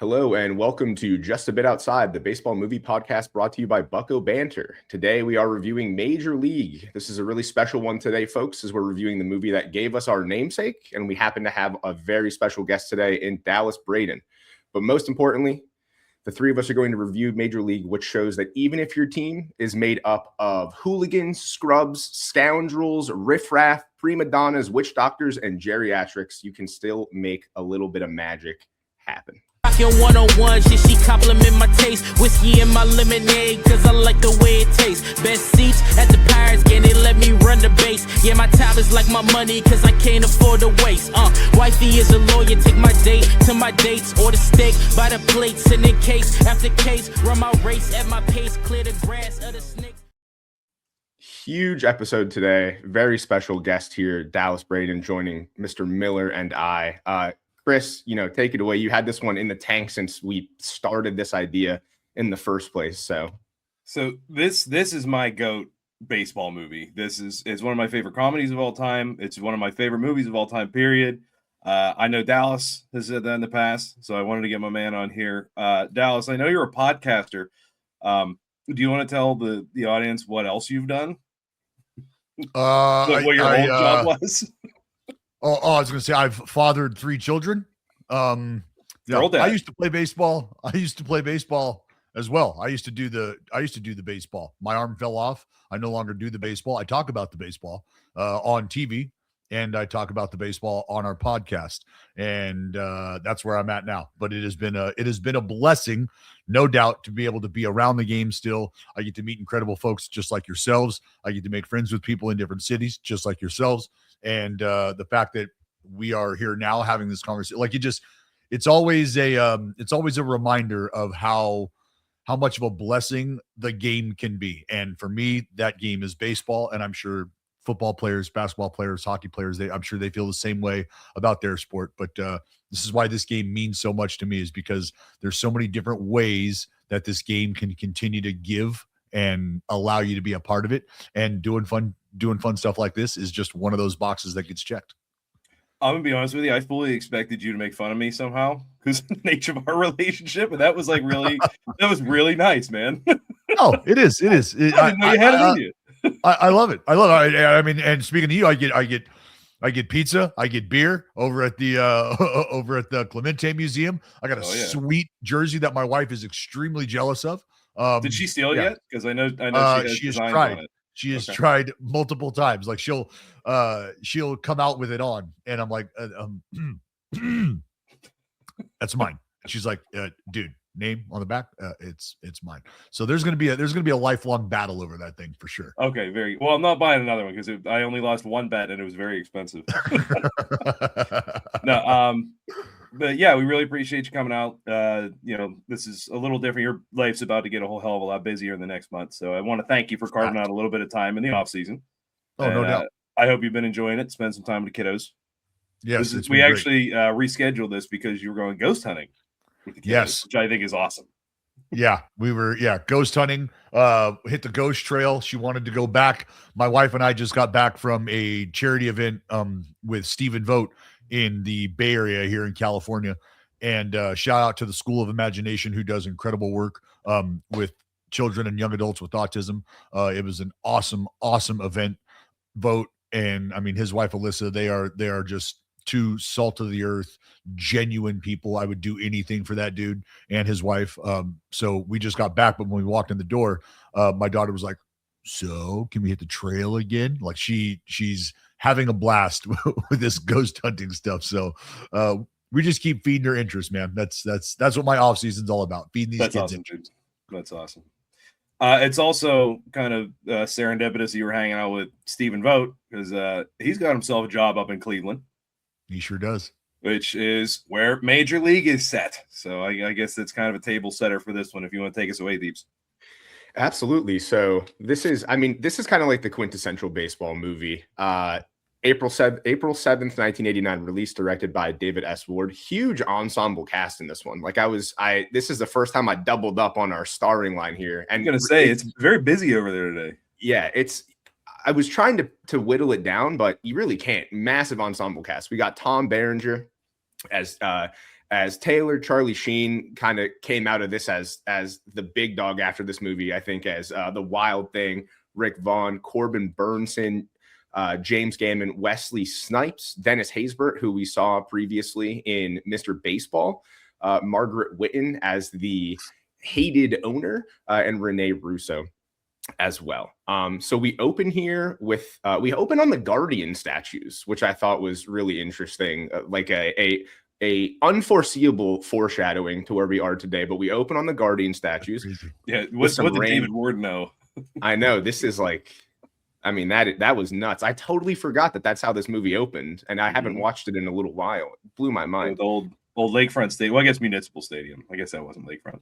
Hello and welcome to Just a Bit Outside, the baseball movie podcast brought to you by Bucko Banter. Today we are reviewing Major League. This is a really special one today, folks, as we're reviewing the movie that gave us our namesake, and we happen to have a very special guest today in Dallas Braden. But most importantly, the three of us are going to review Major League, which shows that even if your team is made up of hooligans, scrubs, scoundrels, riffraff, prima donnas, witch doctors, and geriatrics, you can still make a little bit of magic happen. Rockin' 101, she compliment my taste. Whiskey in my lemonade, cause I like the way it tastes. Best seats at the Pirates game, they let me run the base. Yeah, my time is like my money, cause I can't afford to waste. Wifey is a lawyer, take my date to my dates. Or the steak by the plate, sending case after case. Run my race at my pace, clear the grass of the snakes. Huge episode today. Very special guest here, Dallas Braden, joining Mr. Miller and I. Chris, take it away. You had this one in the tank since we started this idea in the first place. So this is my GOAT baseball movie. It's one of my favorite comedies of all time. It's one of my favorite movies of all time, period. I know Dallas has said that in the past, so I wanted to get my man on here. Dallas, I know you're a podcaster. Do you want to tell the audience what else you've done? What your old job was? I was going to say I've fathered 3 children. I used to play baseball. As well. I used to do the baseball. My arm fell off. I no longer do the baseball. I talk about the baseball on TV, and I talk about the baseball on our podcast, and that's where I'm at now. But it has been a blessing, no doubt, to be able to be around the game still. I get to meet incredible folks just like yourselves. I get to make friends with people in different cities just like yourselves. And the fact that we are here now having this conversation, it's always a reminder of how much of a blessing the game can be. And for me, that game is baseball. And I'm sure football players, basketball players, hockey players, I'm sure they feel the same way about their sport. But this is why this game means so much to me, is because there's so many different ways that this game can continue to give and allow you to be a part of it. And doing fun stuff like this is just one of those boxes that gets checked. I'm gonna be honest with you. I fully expected you to make fun of me somehow because of the nature of our relationship, and that was that was really nice, man. Oh, it is. I didn't know you had it in you. I love it. I mean, and speaking to you, I get pizza, I get beer over at the Clemente Museum. I got a sweet jersey that my wife is extremely jealous of. Did she steal it yet? Because I know she has tried. On it. She has tried multiple times. Like she'll come out with it on, and I'm like, that's mine. She's like, dude, name on the back, it's mine. So there's gonna be a lifelong battle over that thing for sure. Okay, very well. I'm not buying another one because I only lost one bet and it was very expensive. No, but yeah, we really appreciate you coming out. This is a little different. Your life's about to get a whole hell of a lot busier in the next month. So I want to thank you for carving out a little bit of time in the off season. Oh, no doubt. I hope you've been enjoying it. Spend some time with the kiddos. Yes, we actually rescheduled this because you were going ghost hunting with the kiddos, yes, which I think is awesome. Yeah, we were ghost hunting, hit the ghost trail. She wanted to go back. My wife and I just got back from a charity event with Stephen Vogt in the Bay Area here in California. And shout out to the School of Imagination, who does incredible work with children and young adults with autism. It was an awesome event. Vogt and I mean his wife Alyssa, they are just two salt of the earth, genuine people. I would do anything for that dude and his wife. So we just got back, but when we walked in the door, my daughter was like, so can we hit the trail again? Like she's having a blast with this ghost hunting stuff. So we just keep feeding her interest, man. That's what my off season's all about. Feeding these kids awesome, interest. That's awesome. It's also kind of serendipitous that you were hanging out with Stephen Vogt because he's got himself a job up in Cleveland. He sure does. Which is where Major League is set. So I guess that's kind of a table setter for this one if you want to take us away, Deeps. Absolutely. So this is kind of like the quintessential baseball movie. April 7th, 1989, released, directed by David S. Ward. Huge ensemble cast in this one. This is the first time I doubled up on our starring line here. And I'm going to say it's very busy over there today. Yeah, I was trying to whittle it down, but you really can't. Massive ensemble cast. We got Tom Berenger as as Taylor. Charlie Sheen kind of came out of this as the big dog after this movie, I think, as the Wild Thing, Rick Vaughn, Corbin Burnson, James Gammon, Wesley Snipes, Dennis Haysbert, who we saw previously in Mr. Baseball, Margaret Whitten as the hated owner, and Rene Russo as well. So we open here with we open on the Guardian statues, which I thought was really interesting, like a unforeseeable foreshadowing to where we are today. But we open on the Guardian statues. Yeah, what did David Ward know? I know, this is like, I mean, that was nuts. I totally forgot that that's how this movie opened, and I haven't watched it in a little while. It blew my mind. The old Lakefront Stadium. Well, I guess Municipal Stadium. I guess that wasn't Lakefront.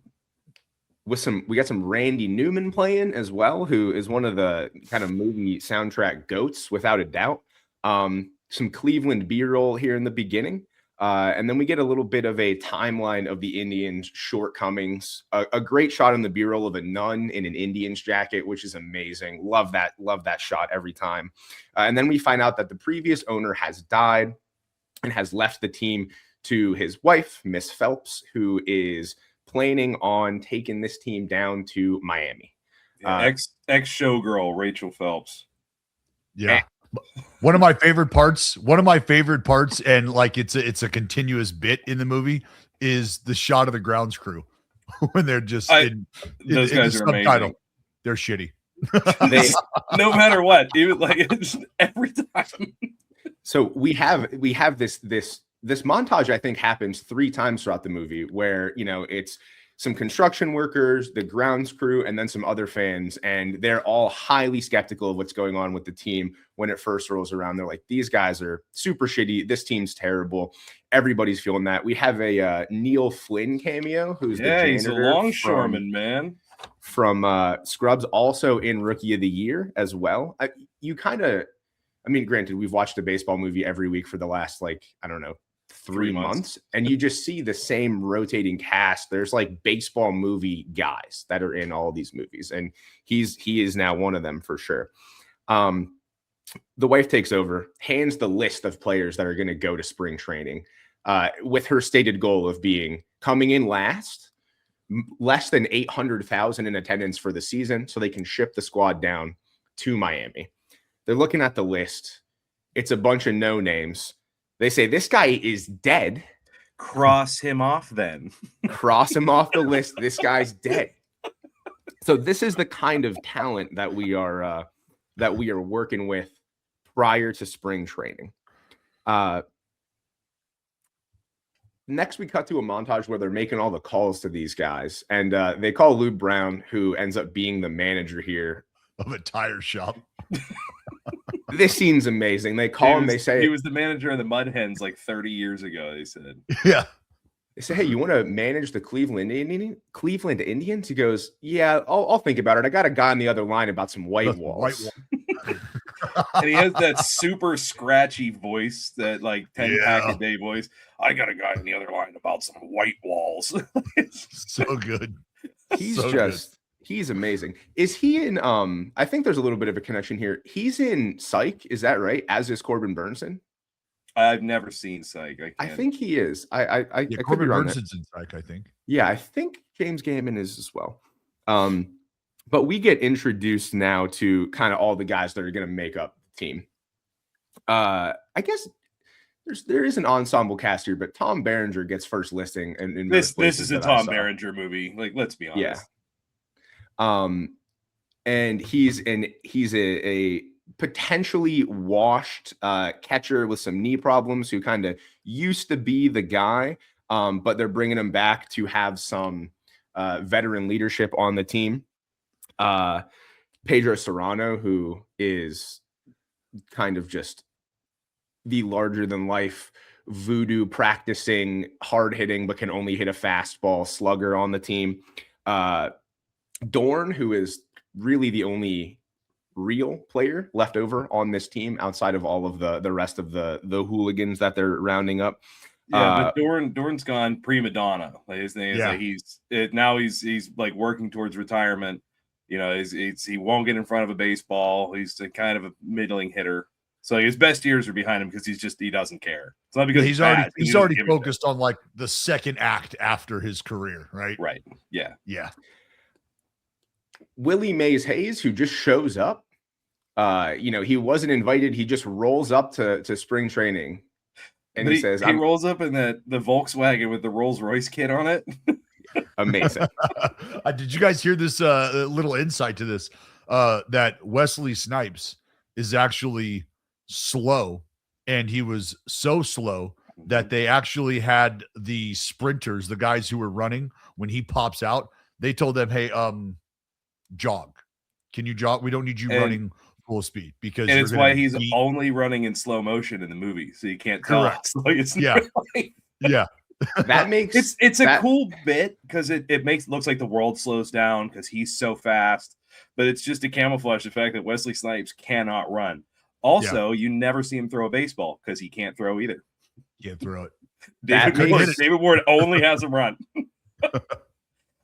We got some Randy Newman playing as well, who is one of the kind of movie soundtrack goats without a doubt. Some Cleveland B-roll here in the beginning. And then we get a little bit of a timeline of the Indians' shortcomings. A great shot in the B-roll of a nun in an Indians jacket, which is amazing. Love that shot every time. And then we find out that the previous owner has died and has left the team to his wife, Miss Phelps, who is planning on taking this team down to Miami. Ex showgirl Rachel Phelps. Yeah. One of my favorite parts, and like it's a continuous bit in the movie, is the shot of the grounds crew when they're just those guys are amazing. They're shitty. No matter what, even like it's every time. So we have this montage, I think, happens 3 times throughout the movie where, you know, it's some construction workers, the grounds crew, and then some other fans. And they're all highly skeptical of what's going on with the team when it first rolls around. They're like, these guys are super shitty. This team's terrible. Everybody's feeling that. We have a Neil Flynn cameo, who's he's a longshoreman, man. From Scrubs, also in Rookie of the Year as well. I mean, granted, we've watched a baseball movie every week for the last, like, I don't know, 3 months, and you just see the same rotating cast. There's like baseball movie guys that are in all these movies, and he is now one of them for sure. The wife takes over, hands the list of players that are going to go to spring training, with her stated goal of coming in less than 800,000 in attendance for the season, so they can ship the squad down to Miami. They're looking at the list. It's a bunch of no names. They say, this guy is dead. Cross him off then. Cross him off the list. This guy's dead. So this is the kind of talent that we are working with prior to spring training. Next, we cut to a montage where they're making all the calls to these guys. And they call Lou Brown, who ends up being the manager here of a tire shop. This scene's amazing. They call him. They say he was the manager of the Mud Hens like 30 years ago. They said, yeah. They say, hey, you want to manage the Cleveland Indians? He goes, yeah, I'll think about it. I got a guy on the other line about some white walls. And he has that super scratchy voice, that like 10-pack a day voice. I got a guy on the other line about some white walls. So good. He's amazing. Is he in I think there's a little bit of a connection here. He's in Psych, is that right? As is Corbin Burnson? I've never seen Psych. I think he is. I Corbin Burnson's in Psych, I think. Yeah, I think James Gammon is as well. But we get introduced now to kind of all the guys that are going to make up the team. I guess there is an ensemble cast here, but Tom Berenger gets first listing. And this is a Tom Berenger movie. Like, let's be honest. Yeah. And he's a potentially washed catcher with some knee problems who kind of used to be the guy, but they're bringing him back to have some veteran leadership on the team. Pedro Serrano, who is kind of just the larger than life voodoo practicing, hard hitting, but can only hit a fastball slugger on the team. Dorn, who is really the only real player left over on this team outside of all of the rest of the hooligans that they're rounding up. Yeah, but Dorn's gone prima donna. Like, his name is he's like working towards retirement. You know, he won't get in front of a baseball. He's a kind of a middling hitter. So his best years are behind him because he doesn't care. It's not because he's already focused on like the second act after his career, right? Right. Yeah. Yeah. Willie Mays Hayes, who just shows up. He wasn't invited. He just rolls up to spring training, and he says, "He rolls up in the Volkswagen with the Rolls Royce kit on it." Amazing. Did you guys hear this little insight to this? That Wesley Snipes is actually slow, and he was so slow that they actually had the sprinters, the guys who were running, when he pops out, they told them, "Hey, jog. Can you jog? We don't need you running full speed because it's why he's only running in slow motion in the movie, so you can't tell." Yeah. That makes it's a cool bit because it looks like the world slows down because he's so fast, but it's just to camouflage the fact that Wesley Snipes cannot run. Also, you never see him throw a baseball because he can't throw either. Can't throw it. David Ward only has him run.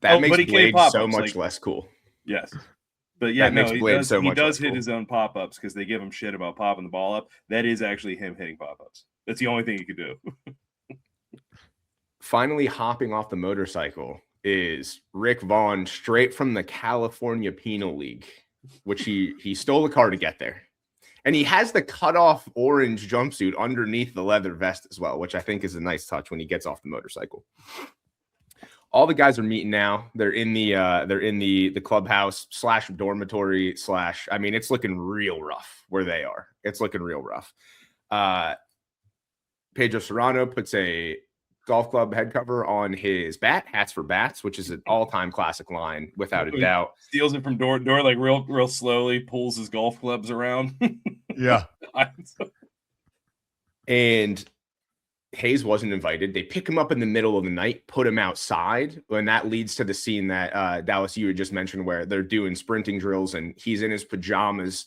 That makes Blade so much less cool. Yes. But yeah, he does hit cool. his own pop-ups because they give him shit about popping the ball up. That is actually him hitting pop-ups. That's the only thing he could do. Finally hopping off the motorcycle is Rick Vaughn, straight from the California Penal League, which he stole a car to get there. And he has the cut-off orange jumpsuit underneath the leather vest as well, which I think is a nice touch when he gets off the motorcycle. All the guys are meeting now. They're in the clubhouse / dormitory / I mean, it's looking real rough where they are. It's looking real rough. Pedro Serrano puts a golf club head cover on his bat, hats for bats, which is an all-time classic line without a doubt. Steals it from door to door, like real slowly, pulls his golf clubs around. Yeah. And Hayes wasn't invited. They pick him up in the middle of the night, put him outside, and that leads to the scene that Dallas, you had just mentioned, where they're doing sprinting drills and he's in his pajamas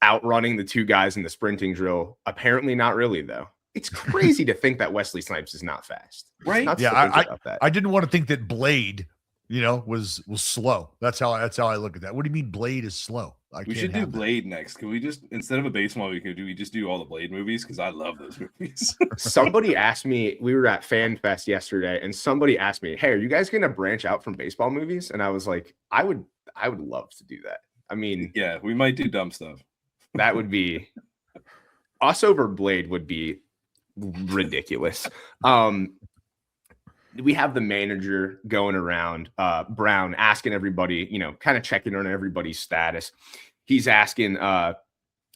outrunning the two guys in the sprinting drill. Apparently not really, though. It's crazy to think that Wesley Snipes is not fast. Right? I didn't want to think that Blade, was slow. That's how I look at that. What do you mean Blade is slow? We should do Blade next. Can we just, instead of a baseball movie, we just do all the Blade movies? Because I love those movies. Somebody asked me, we were at Fan Fest yesterday, and somebody asked me, "Hey, are you guys going to branch out from baseball movies?" And I was like, I would love to do that. I mean, yeah, we might do dumb stuff. That would be us over Blade would be ridiculous. We have the manager going around, Brown, asking everybody, kind of checking on everybody's status. He's asking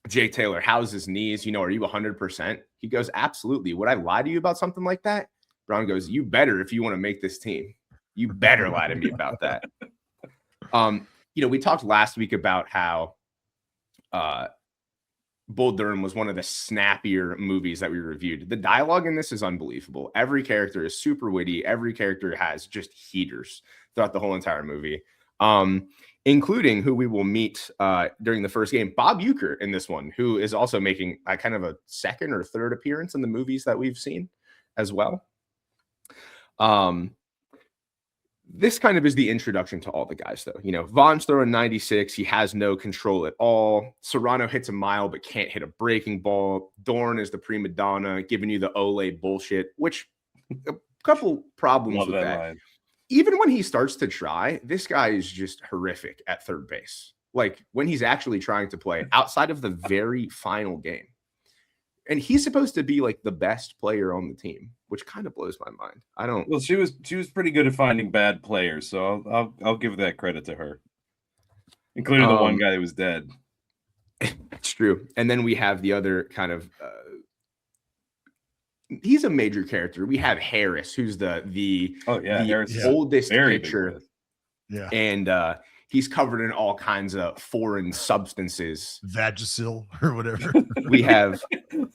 Jay Taylor, how's his knees? Are you 100%? He goes, absolutely. Would I lie to you about something like that? Brown goes, you better, if you want to make this team. You better lie to me about that. We talked last week about how Bull Durham was one of the snappier movies that we reviewed. The dialogue in this is unbelievable. Every character is super witty. Every character has just heaters throughout the whole entire movie, including who we will meet during the first game, Bob Uecker in this one, who is also making a kind of a second or third appearance in the movies that we've seen as well. This kind of is the introduction to all the guys, though. Vaughn's throwing 96. He has no control at all. Serrano hits a mile but can't hit a breaking ball. Dorn is the prima donna, giving you the Olay bullshit, which a couple problems with that. Line. Even when he starts to try, this guy is just horrific at third base. Like when he's actually trying to play outside of the very final game. And he's supposed to be like the best player on the team, which kind of blows my mind. Well, she was pretty good at finding bad players, so I'll give that credit to her, including the one guy that was dead. It's true. And then we have the other kind of he's a major character. We have Harris, who's the oldest pitcher. Yeah. And he's covered in all kinds of foreign substances. Vagisil or whatever. We have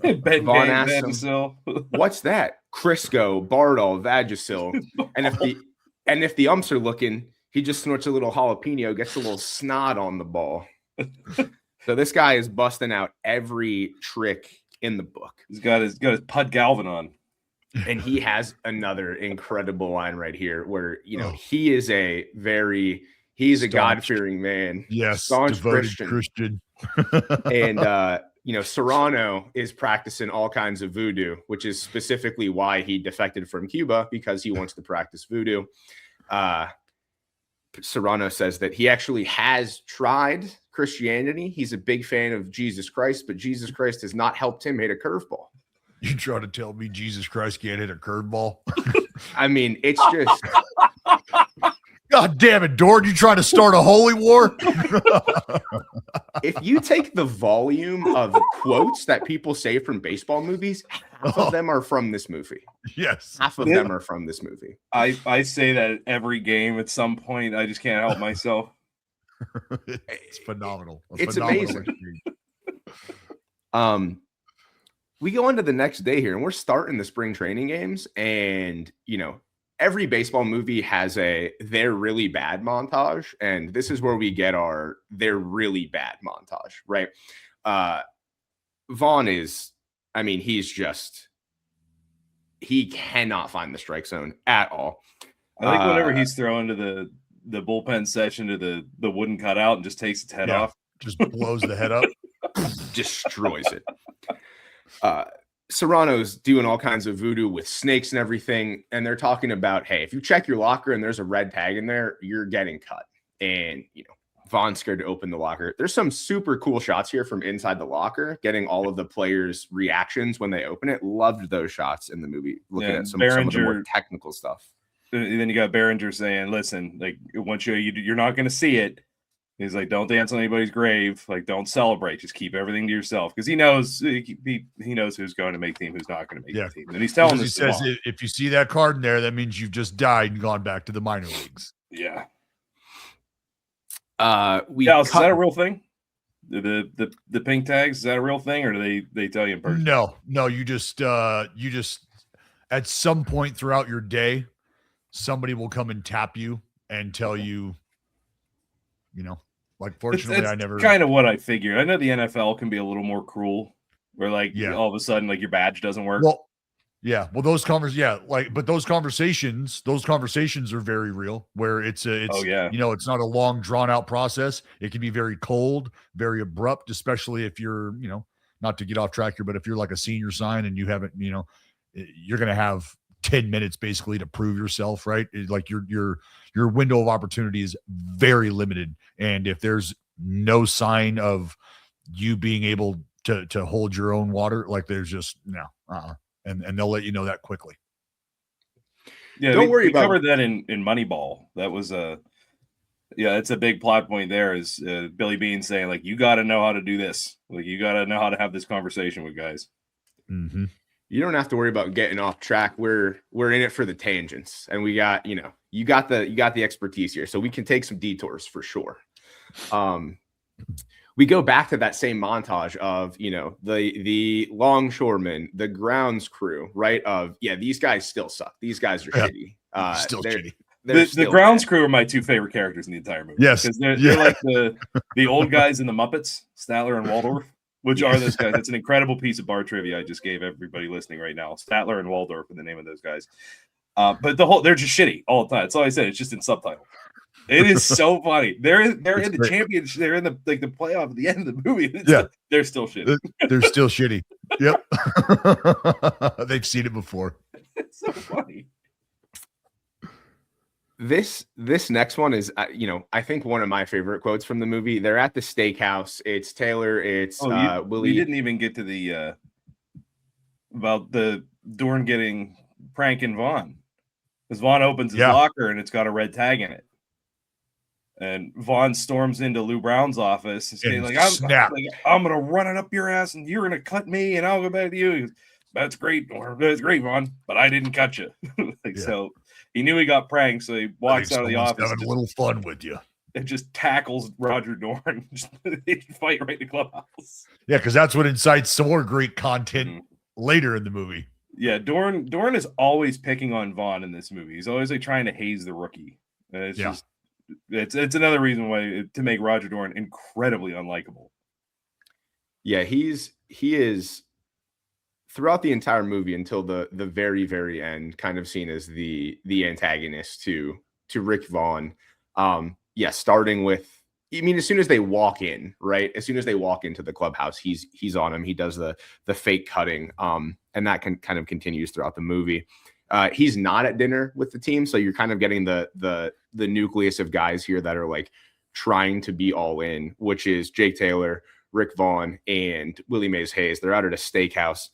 Vaughn asks him, what's that? Crisco, Bardol, Vagisil. And if the umps are looking, he just snorts a little jalapeno, gets a little snot on the ball. So this guy is busting out every trick in the book. He's got his Pud Galvin on. And he has another incredible line right here where, he is he's a God-fearing man. Yes, staunch devoted Christian. And, Serrano is practicing all kinds of voodoo, which is specifically why he defected from Cuba, because he wants to practice voodoo. Serrano says that he actually has tried Christianity. He's a big fan of Jesus Christ, but Jesus Christ has not helped him hit a curveball. You trying to tell me Jesus Christ can't hit a curveball? I mean, it's just... God damn it, Dord, you trying to start a holy war? If you take the volume of quotes that people say from baseball movies, half of them are from this movie. Yes. Half of them are from this movie. I say that at every game at some point. I just can't help myself. It's phenomenal. It's amazing. We go into the next day here, and we're starting the spring training games, and every baseball movie has they're really bad montage, and this is where we get our they're really bad montage, right? Vaughn is, he cannot find the strike zone at all. I think whenever he's thrown to the bullpen session to the wooden cutout and just takes its head off. Just blows the head up. Destroys it. Serrano's doing all kinds of voodoo with snakes and everything, and they're talking about, hey, if you check your locker and there's a red tag in there, you're getting cut. And Vaughn's scared to open the locker. There's some super cool shots here from inside the locker, getting all of the players' reactions when they open it. Loved those shots in the movie, looking at some of the more technical stuff. And then you got Behringer saying, listen, like, once you're not going to see it. He's like, don't dance on anybody's grave. Like, don't celebrate. Just keep everything to yourself, because he knows who's going to make the team, who's not going to make the team. And he's telling us. He says, if you see that card in there, that means you've just died and gone back to the minor leagues. Yeah. Is that a real thing? The pink tags, is that a real thing, or do they tell you in person? No. You just at some point throughout your day, somebody will come and tap you and tell you. Like, fortunately, it's I never kind of what I figured. I know the NFL can be a little more cruel, where all of a sudden, like, your badge doesn't work. Well, yeah. Well, but those conversations are very real, where it's it's not a long drawn out process. It can be very cold, very abrupt, especially if you're, not to get off track here, but if you're like a senior sign and you haven't, you're going to have 10 minutes basically to prove yourself, right? Like your window of opportunity is very limited. And if there's no sign of you being able to hold your own water, like, there's just and they'll let you know that quickly. Yeah, don't worry about covered that in Moneyball. That was it's a big plot point there, is Billy Beane saying, like, you got to know how to do this. Like, you got to know how to have this conversation with guys. Mm-hmm. You don't have to worry about getting off track. We're in it for the tangents, and we got, you got the expertise here, so we can take some detours for sure. We go back to that same montage of, the longshoremen, the grounds crew, right? Of, these guys still suck. These guys are shitty. Still shitty. The grounds crew are my two favorite characters in the entire movie. Yes, because they're like the old guys in the Muppets, Statler and Waldorf. Which are those guys? That's an incredible piece of bar trivia I just gave everybody listening right now. Statler and Waldorf are the name of those guys. But they're just shitty all the time. That's all I said. It's just in subtitle. It is so funny. They're in the championship. They're in the playoff at the end of the movie. They're still shitty. They're still shitty. Yep. They've seen it before. It's so funny. This next one is, I think one of my favorite quotes from the movie. They're at the steakhouse. It's Taylor. It's Willie. You didn't even get to the about the Dorn getting pranking Vaughn, because Vaughn opens his locker and it's got a red tag in it, and Vaughn storms into Lou Brown's office and saying, I'm gonna run it up your ass and you're gonna cut me and I'll go back to you. He goes, that's great, Vaughn, but I didn't cut you. So. He knew he got pranked, so he walks out of the office. Having a little fun with you. And just tackles Roger Dorn. They fight right in the clubhouse. Yeah, because that's what incites some more great content later in the movie. Yeah, Dorn is always picking on Vaughn in this movie. He's always trying to haze the rookie. And it's another reason why to make Roger Dorn incredibly unlikable. Yeah, he is throughout the entire movie until the very, very end, kind of seen as the antagonist to Rick Vaughn. Starting with I mean, as soon as they walk in, right? As soon as they walk into the clubhouse, he's on him. He does the fake cutting, and that kind of continues throughout the movie. He's not at dinner with the team, so you're kind of getting the nucleus of guys here that are like trying to be all in, which is Jake Taylor, Rick Vaughn, and Willie Mays Hayes. They're out at a steakhouse,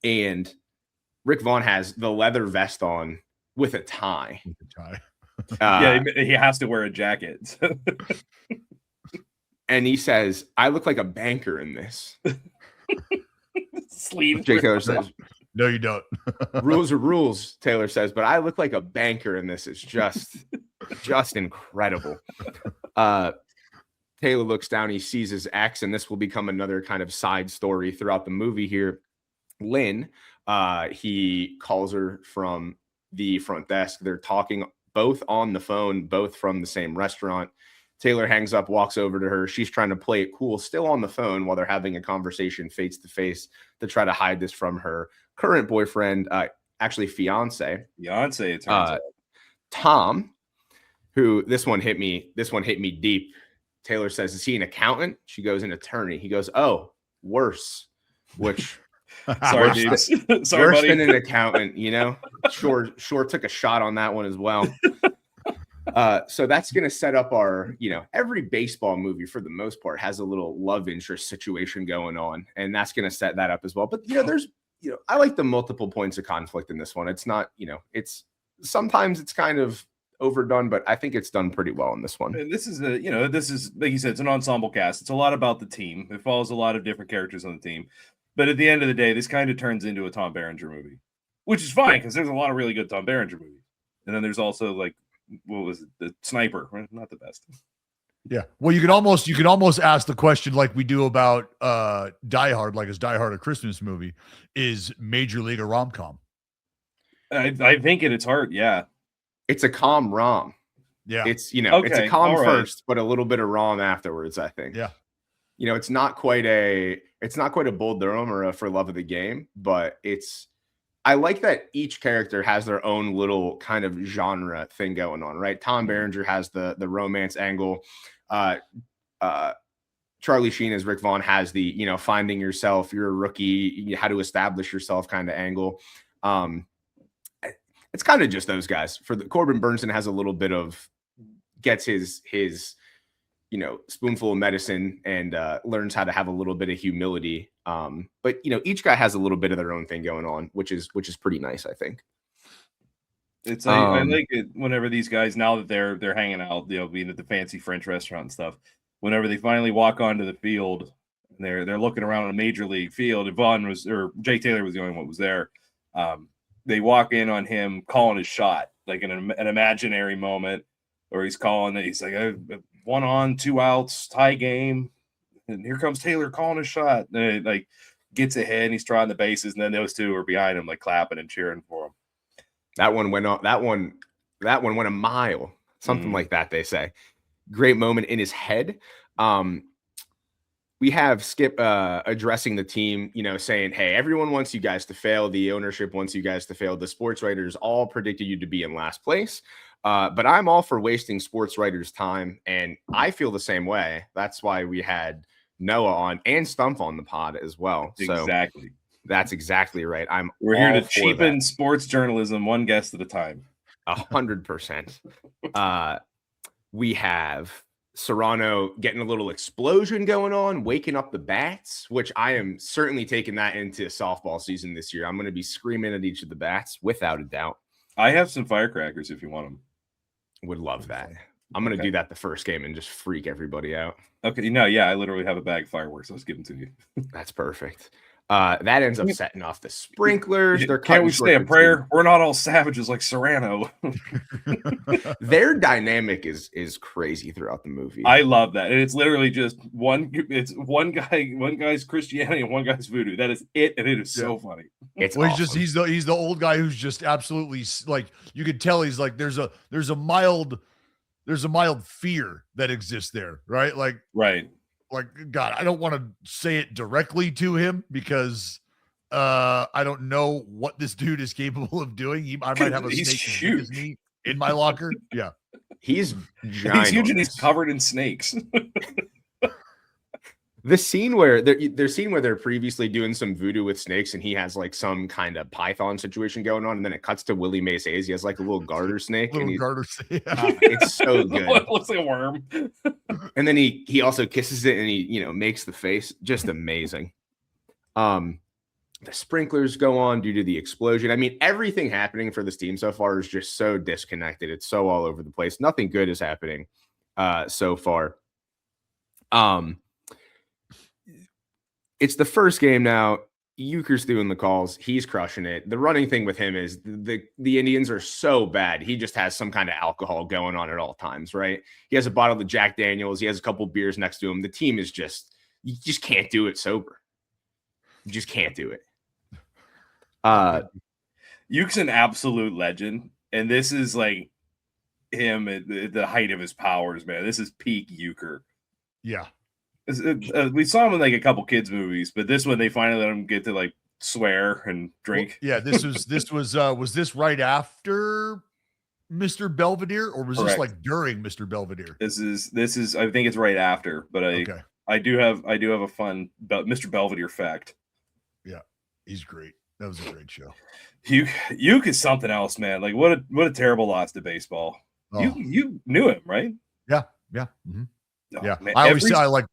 and Rick Vaughn has the leather vest on with a tie. Yeah, he has to wear a jacket. And he says, "I look like a banker in this." Sleeve. Jake Taylor says, "No, you don't." Rules are rules, Taylor says, but I look like a banker in this. It's just incredible. Taylor looks down, he sees his ex, and this will become another kind of side story throughout the movie here. Lynn, he calls her from the front desk. They're talking both on the phone, both from the same restaurant. Taylor hangs up, walks over to her. She's trying to play it cool, still on the phone while they're having a conversation face to face to try to hide this from her current boyfriend, actually fiance. Fiance, it turns out. Tom, who this one hit me deep. Taylor says, "Is he an accountant?" She goes, "An attorney." He goes, "Oh, worse," which sorry, dudes. Sorry, worse buddy. than an accountant, you know. Sure took a shot on that one as well. So that's going to set up our, every baseball movie for the most part has a little love interest situation going on, and that's going to set that up as well. But there's, I like the multiple points of conflict in this one. It's not, it's sometimes it's kind of overdone, but I think it's done pretty well in this one. And this is this is like you said, it's an ensemble cast. It's a lot about the team. It follows a lot of different characters on the team. But at the end of the day, this kind of turns into a Tom Berenger movie, which is fine because there's a lot of really good Tom Berenger movies. And then there's also like, what was it? The Sniper, not the best. Yeah. Well, you can almost ask the question like we do about Die Hard, like is Die Hard a Christmas movie? Is Major League a rom-com? I think at its heart, yeah. It's a calm rom. Yeah. It's, okay, it's a calm right. first, but a little bit of rom afterwards, I think. Yeah. It's not quite a Bull Durham or a For Love of the Game, but I like that each character has their own little kind of genre thing going on, right? Tom Berenger has the romance angle. Charlie Sheen as Rick Vaughn has the, finding yourself, you're a rookie, how to establish yourself kind of angle. It's kind of just those guys. Corbin Burnson has a little bit of, gets his spoonful of medicine and learns how to have a little bit of humility. But each guy has a little bit of their own thing going on, which is pretty nice, I think. It's I like it whenever these guys, now that they're hanging out, being at the fancy French restaurant and stuff, whenever they finally walk onto the field and they're looking around on a major league field, and Jake Taylor was the only one who was there. They walk in on him calling his shot, like in an imaginary moment, or he's calling it. He's like, 1 on, 2 outs, tie game. And here comes Taylor calling a shot. And it, like, gets ahead and he's trying the bases. And then those two are behind him, like clapping and cheering for him. That one went a mile, something like that, they say. Great moment in his head. We have Skip addressing the team, saying, "Hey, everyone wants you guys to fail. The ownership wants you guys to fail. The sports writers all predicted you to be in last place. But I'm all for wasting sports writers' time, and I feel the same way. That's why we had Noah on and Stumpf on the pod as well." Exactly. So that's exactly right. We're here to cheapen sports journalism one guest at a time. 100%. We have Serrano getting a little explosion going on, waking up the bats, which I am certainly taking that into softball season this year. I'm going to be screaming at each of the bats without a doubt. I have some firecrackers if you want them. Would love that. I'm going to do that the first game and just freak everybody out. Okay. Yeah, I literally have a bag of fireworks. Let's give them to you. That's perfect. That ends up setting off the sprinklers. Can't we say a prayer? We're not all savages like Serrano. Their dynamic is crazy throughout the movie. I love that. And it's literally just one guy's Christianity and one guy's voodoo. That is it. And it is so funny. It's well, awesome. he's the old guy who's just absolutely, like, you could tell he's like, there's a mild fear that exists there. Right. Like, right. Like, God, I don't want to say it directly to him because I don't know what this dude is capable of doing. I might have a snake in my locker. Yeah. He's ginormous. He's huge and he's covered in snakes. The scene where they're previously doing some voodoo with snakes, and he has like some kind of python situation going on, and then it cuts to Willie Mays Hayes. He has like a little garter snake. It's so good. It looks like a worm. And then he also kisses it, and he makes the face. Just amazing. The sprinklers go on due to the explosion. I mean, everything happening for this team so far is just so disconnected. It's so all over the place. Nothing good is happening so far. It's the first game now. Euchre's doing the calls. He's crushing it. The running thing with him is the Indians are so bad. He just has some kind of alcohol going on at all times, right? He has a bottle of Jack Daniels. He has a couple beers next to him. The team is you just can't do it sober. You just can't do it. Euchre's an absolute legend. And this is like him at the height of his powers, man. This is peak Euchre. Yeah. We saw him in like a couple kids movies, but this one they finally let him get to like swear and drink. Well, yeah, this was this right after Mr. Belvedere, or was this like during Mr. Belvedere? This is I think it's right after, but I do have a fun Mr. Belvedere fact. Yeah, he's great. That was a great show. Uke is something else, man. Like what a terrible loss to baseball. Oh. You knew him, right? Yeah. Mm-hmm. Yeah, man, I always say I like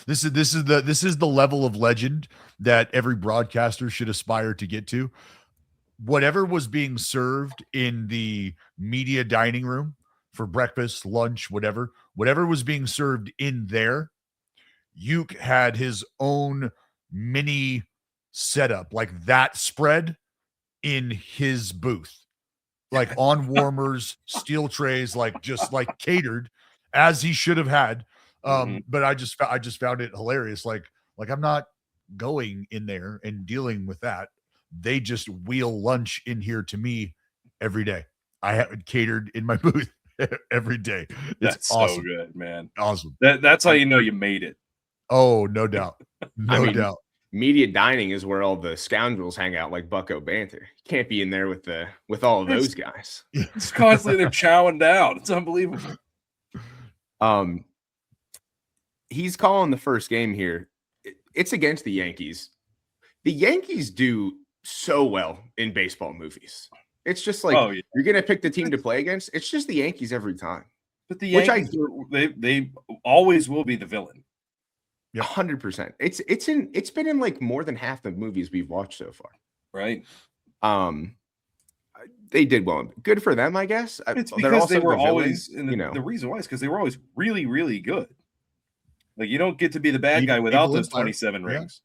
this is the level of legend that every broadcaster should aspire to get to. Whatever was being served in the media dining room for breakfast, lunch, whatever was being served in there, Uke had his own mini setup like that spread in his booth, like on warmers, steel trays, like just like catered as he should have had. But I just found it hilarious. Like I'm not going in there and dealing with that. They just wheel lunch in here to me every day. I have it catered in my booth every day. It's awesome. So good, man. Awesome. That's how you know you made it. Oh, no doubt. No doubt. Media dining is where all the scoundrels hang out, like Bucko Banter. You can't be in there with all of those guys. It's constantly they're chowing down. It's unbelievable. He's calling the first game here. It's against the Yankees. The Yankees do so well in baseball movies. It's just like you're going to pick the team to play against. It's just the Yankees every time. But the Yankees, they always will be the villain. 100%. It's been in like more than half the movies we've watched so far. Right. They did well. Good for them, I guess. It's because they were always, the reason why is because they were always really, really good. Like, you don't get to be the bad guy without those 27 rings.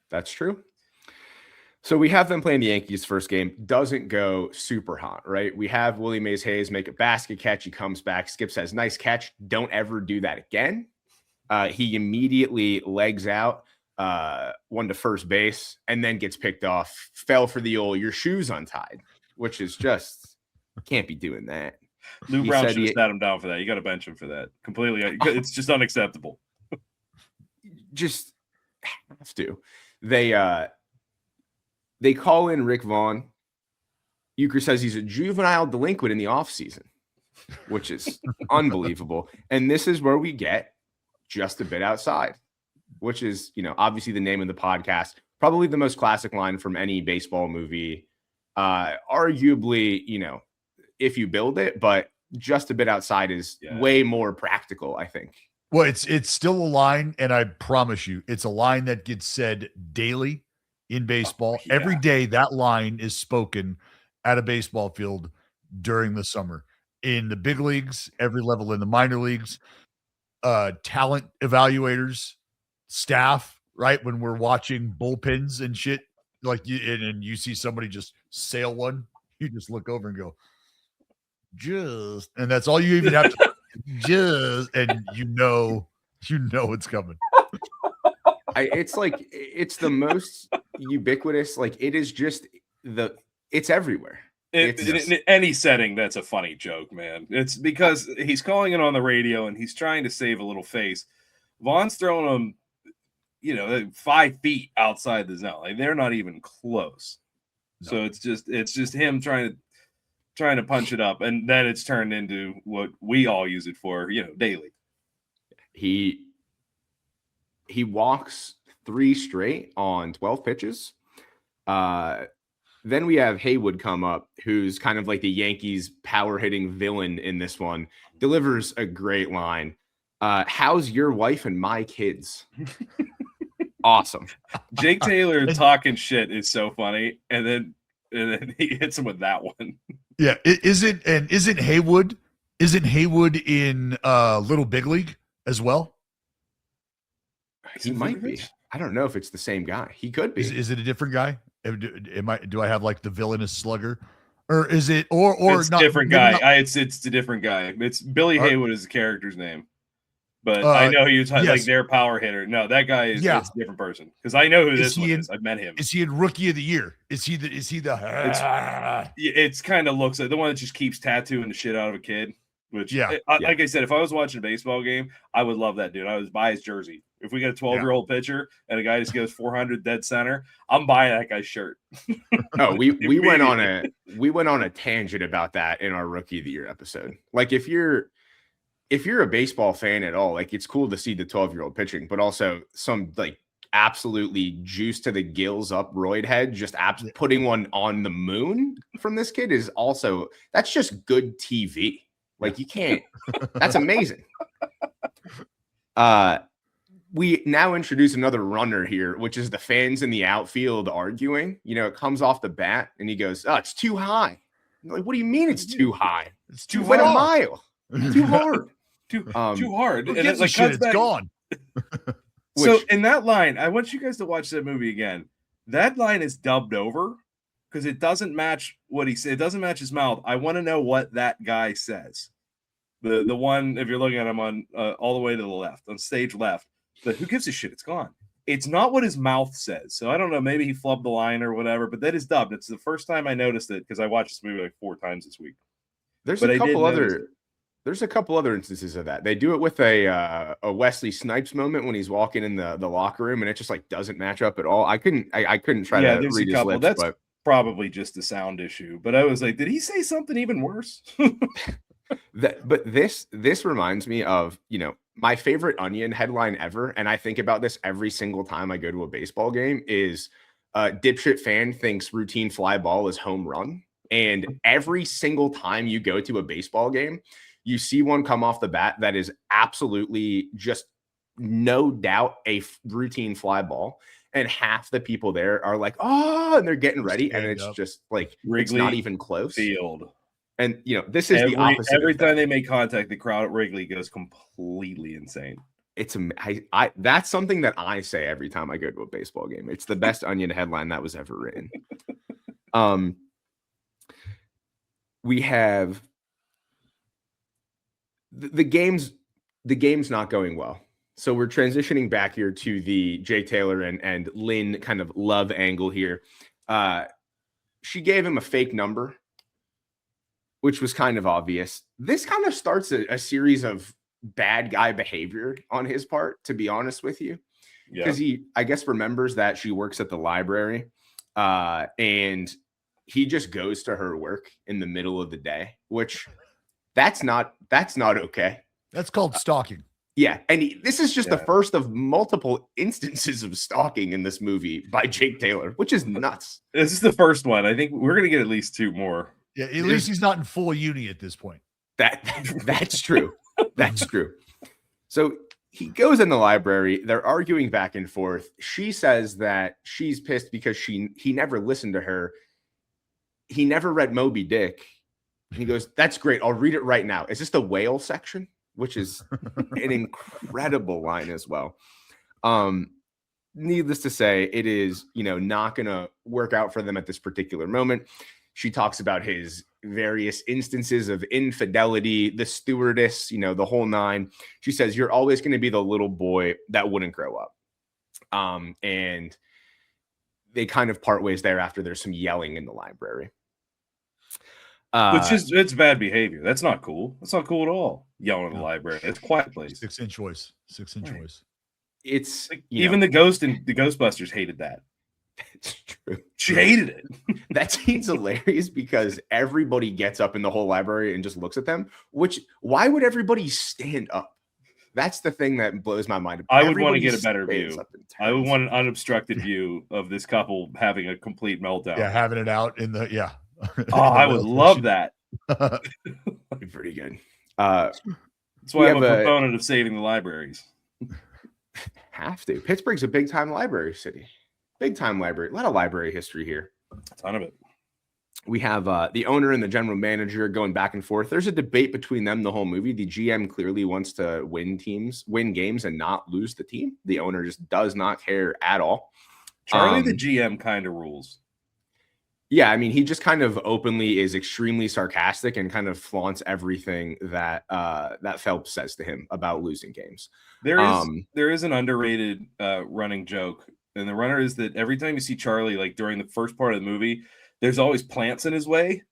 That's true. So we have them playing the Yankees first game. Doesn't go super hot, right? We have Willie Mays Hayes make a basket catch. He comes back. Skip says, nice catch. Don't ever do that again. He immediately legs out, one to first base, and then gets picked off. Fell for the old, your shoes untied, which is just, can't be doing that. Lou Brown should have sat him down for that. You got to bench him for that. Completely. It's just unacceptable. Just have to. They call in Rick Vaughn. Euchre says he's a juvenile delinquent in the offseason, which is unbelievable. And this is where we get just a bit outside, which is, obviously the name of the podcast, probably the most classic line from any baseball movie. Arguably, if you build it, but just a bit outside is way more practical, I think. Well, it's still a line, and I promise you, it's a line that gets said daily in baseball. Every day that line is spoken at a baseball field during the summer. In the big leagues, every level in the minor leagues, talent evaluators, staff, right? When we're watching bullpens and shit, like and you see somebody just sail one, you just look over and go, and that's all you even have to and you know it's coming. It's the most ubiquitous. Like, it is just it's everywhere. In any setting, that's a funny joke, man. It's because he's calling it on the radio and he's trying to save a little face. Vaughn's throwing him, 5 feet outside the zone. Like, they're not even close. No. So it's just him trying to trying to punch it up, and then it's turned into what we all use it for, daily. He walks 3 straight on 12 pitches. Then we have Haywood come up, who's kind of like the Yankees power hitting villain in this one, delivers a great line. How's your wife and my kids? Awesome. Jake Taylor talking shit is so funny. And then he hits him with that one. Yeah. Isn't Haywood in Little Big League as well? He might be. I don't know if it's the same guy. He could be. Is it a different guy? Do I have like the villainous slugger, or is it or it's not? Different guy. It's a different guy. It's Billy Haywood is the character's name, but I know he was like their power hitter. No, that guy is it's a different person because I know who this one is. I've met him. Is he in Rookie of the Year? Is he the? It's kind of looks like the one that just keeps tattooing the shit out of a kid. Which like I said, if I was watching a baseball game, I would love that dude. I would buy his jersey. If we get a 12-year-old pitcher and a guy just goes 400 dead center, I'm buying that guy's shirt. Oh, we went on a tangent about that in our Rookie of the Year episode. Like if you're a baseball fan at all, like it's cool to see the 12-year-old pitching, but also some like absolutely juice to the gills up roid head, just putting one on the moon from this kid is also that's just good TV. Like you can't. That's amazing. We now introduce another runner here, which is the fans in the outfield arguing. It comes off the bat and he goes, "Oh, it's too high." I'm like, what do you mean it's too high? It's too went a mile. Too hard. Too hard. And it's like it's gone. So in that line, I want you guys to watch that movie again. That line is dubbed over because it doesn't match what he said. It doesn't match his mouth. I want to know what that guy says. The one, if you're looking at him on all the way to the left, on stage left. But who gives a shit? It's gone. It's not what his mouth says. So I don't know. Maybe he flubbed the line or whatever, but that is dubbed. It's the first time I noticed it because I watched this movie like 4 times this week. There's a couple other instances of that. They do it with a Wesley Snipes moment when he's walking in the locker room and it just like doesn't match up at all. I couldn't try to read his lips. That's probably just a sound issue. But I was like, did he say something even worse? But this reminds me of, my favorite Onion headline ever, and I think about this every single time I go to a baseball game, is dipshit fan thinks routine fly ball is home run. And every single time you go to a baseball game, you see one come off the bat that is absolutely just no doubt a routine fly ball. And half the people there are like, oh, and they're getting ready. And it's just like, it's not even close. Field. And, this is the opposite. Every time they make contact, the crowd at Wrigley goes completely insane. That's something that I say every time I go to a baseball game. It's the best Onion headline that was ever written. We have the game's not going well. So we're transitioning back here to the Jake Taylor and Lynn kind of love angle here. She gave him a fake number, which was kind of obvious. This kind of starts a series of bad guy behavior on his part, to be honest with you. Because he, I guess, remembers that she works at the library. And he just goes to her work in the middle of the day, which that's not okay. That's called stalking. Yeah. And this is just the first of multiple instances of stalking in this movie by Jake Taylor, which is nuts. This is the first one. I think we're going to get at least 2 more. Yeah, at least he's not in full uni at this point. That's true. That's true. So he goes in the library. They're arguing back and forth. She says that she's pissed because he never listened to her. He never read Moby Dick. And he goes, "That's great. I'll read it right now." Is this the whale section? Which is an incredible line as well. Needless to say, it is, not going to work out for them at this particular moment. She talks about his various instances of infidelity, the stewardess, the whole 9. She says, "You're always going to be the little boy that wouldn't grow up." And they kind of part ways there after there's some yelling in the library. It's bad behavior. That's not cool. That's not cool at all. Yelling in the library. It's a quiet place. 6-inch voice. It's even the Ghost and the Ghostbusters hated that. It's true. She hated it. That scene's hilarious because everybody gets up in the whole library and just looks at them. Why would everybody stand up? That's the thing that blows my mind. I would want to get a better view. I would want an unobstructed Yeah. view of this couple having a complete meltdown. Yeah, having it out in the Oh, I would love that. Pretty good. That's why I'm a proponent of saving the libraries. Have to. Pittsburgh's a big time library city. Big time library. A lot of library history here. A ton of it. We have the owner and the general manager going back and forth. There's a debate between them the whole movie. The GM clearly wants to win games, and not lose the team. The owner just does not care at all. Charlie, the GM, kind of rules. Yeah, I mean, he just kind of openly is extremely sarcastic and kind of flaunts everything that that Phelps says to him about losing games. There is an underrated running joke, and the runner is that every time you see Charlie, like during the first part of the movie, there's always plants in his way,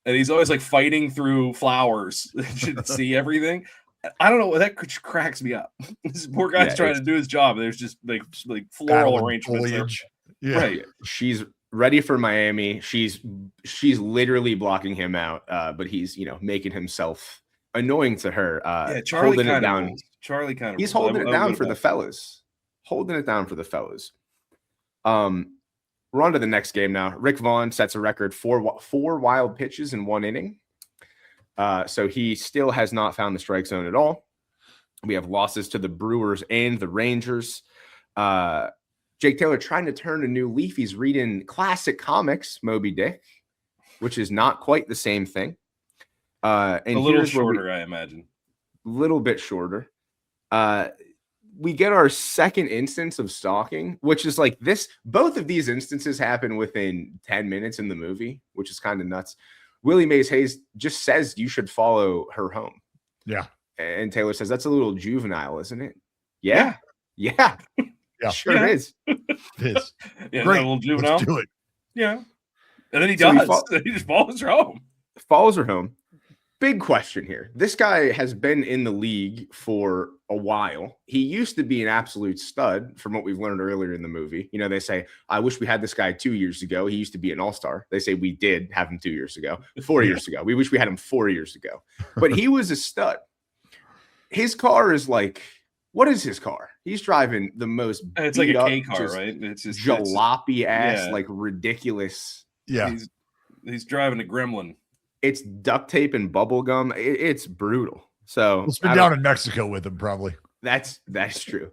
and he's always like fighting through flowers to see everything. I don't know, that cracks me up. This poor guy's trying to do his job. There's just like floral arrangements. Yeah. Right. She's ready for Miami. She's literally blocking him out, but he's making himself annoying to her. Charlie holding it down. Charlie kind of. He's holding it down for the fellas. Holding it down for the fellas. We're on to the next game now. Rick Vaughn sets a record for 4 wild pitches in 1 inning. So he still has not found the strike zone at all. We have losses to the Brewers and the Rangers. Jake Taylor trying to turn a new leaf. He's reading classic comics, Moby Dick, which is not quite the same thing. And a little shorter, I imagine. A little bit shorter. We get our second instance of stalking, which is like this. Both of these instances happen within 10 minutes in the movie, which is kind of nuts. Willie Mays Hayes just says you should follow her home. Yeah. And Taylor says, that's a little juvenile, isn't it? Yeah. Yeah. Sure is. It is. Yeah, great. A little juvenile. Let's do it. Yeah. And then he does. He just follows her home. Follows her home. Big question here. This guy has been in the league for a while. He used to be an absolute stud from what we've learned earlier in the movie. They say, I wish we had this guy 2 years ago. He used to be an all-star. They say we did have him 2 years ago, 4 years ago. We wish we had him 4 years ago. But he was a stud. His car is like, what is his car? He's driving the most it's like a K car, right? It's just jalopy ass, like ridiculous. Yeah. He's driving a Gremlin. It's duct tape and bubble gum. It's brutal. So it's been down in Mexico with him, probably. That's true.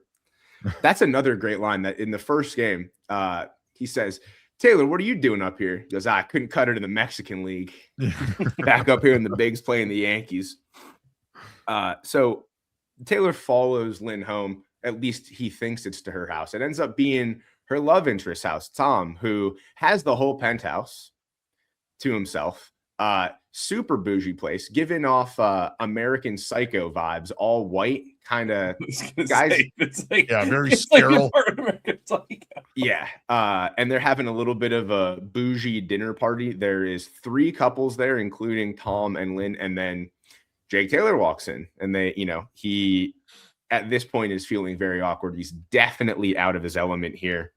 That's another great line that in the first game, he says, Taylor, what are you doing up here? He goes, I couldn't cut it in the Mexican League. Back up here in the bigs playing the Yankees. So Taylor follows Lynn home. At least he thinks it's to her house. It ends up being her love interest's house, Tom, who has the whole penthouse to himself. Super bougie place, giving off American Psycho vibes, all white kind of guys. It's like, very sterile. Like yeah. And they're having a little bit of a bougie dinner party. There is 3 couples there, including Tom and Lynn, and then Jake Taylor walks in, and he at this point is feeling very awkward. He's definitely out of his element here.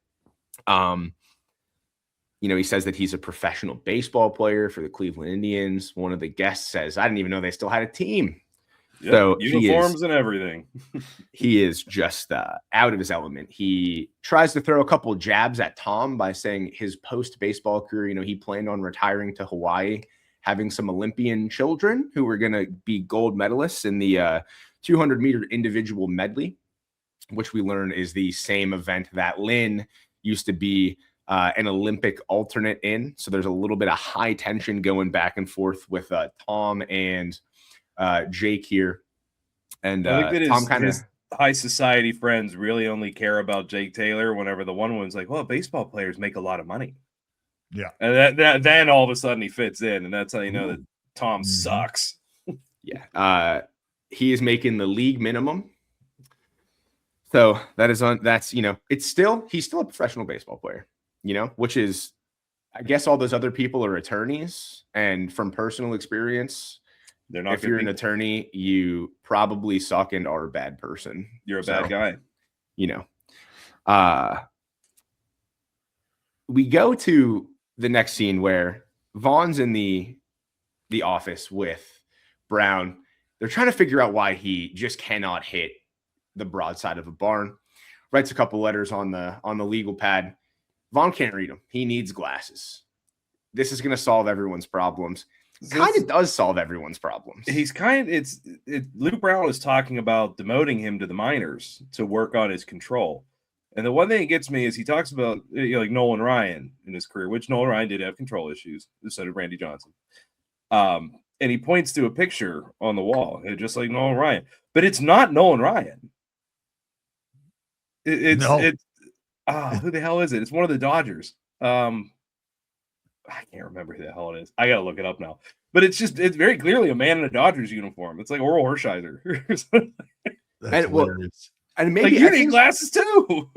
He says that he's a professional baseball player for the Cleveland Indians. One of the guests says, I didn't even know they still had a team. Yep, so uniforms and everything. He is just out of his element. He tries to throw a couple jabs at Tom by saying his post-baseball career, he planned on retiring to Hawaii, having some Olympian children who were going to be gold medalists in the 200-meter individual medley, which we learn is the same event that Lynn used to be an Olympic alternate in. So there's a little bit of high tension going back and forth with Tom and Jake here. And I think that Tom kind of high society friends really only care about Jake Taylor whenever the one one's like, well, baseball players make a lot of money. Yeah. And then all of a sudden he fits in, and that's how you know that Tom sucks. Yeah. He is making the league minimum. So he's still a professional baseball player, which is, I guess all those other people are attorneys, and from personal experience, they're not. If you're an attorney, you probably suck and are a bad person. You're a bad guy. we go to the next scene where Vaughn's in the office with Brown. They're trying to figure out why he just cannot hit the broadside of a barn. Writes a couple letters on the legal pad. Vaughn can't read them. He needs glasses. This is going to solve everyone's problems. Kind of does solve everyone's problems. Luke Brown is talking about demoting him to the minors to work on his control. And the one thing that gets me is he talks about like Nolan Ryan in his career, which Nolan Ryan did have control issues. So did Randy Johnson. And he points to a picture on the wall, just like Nolan Ryan, but it's not Nolan Ryan. Who the hell is it? It's one of the Dodgers. I can't remember who the hell it is. I gotta look it up now. But it's very clearly a man in a Dodgers uniform. It's like Oral Hershiser. And maybe you need glasses too.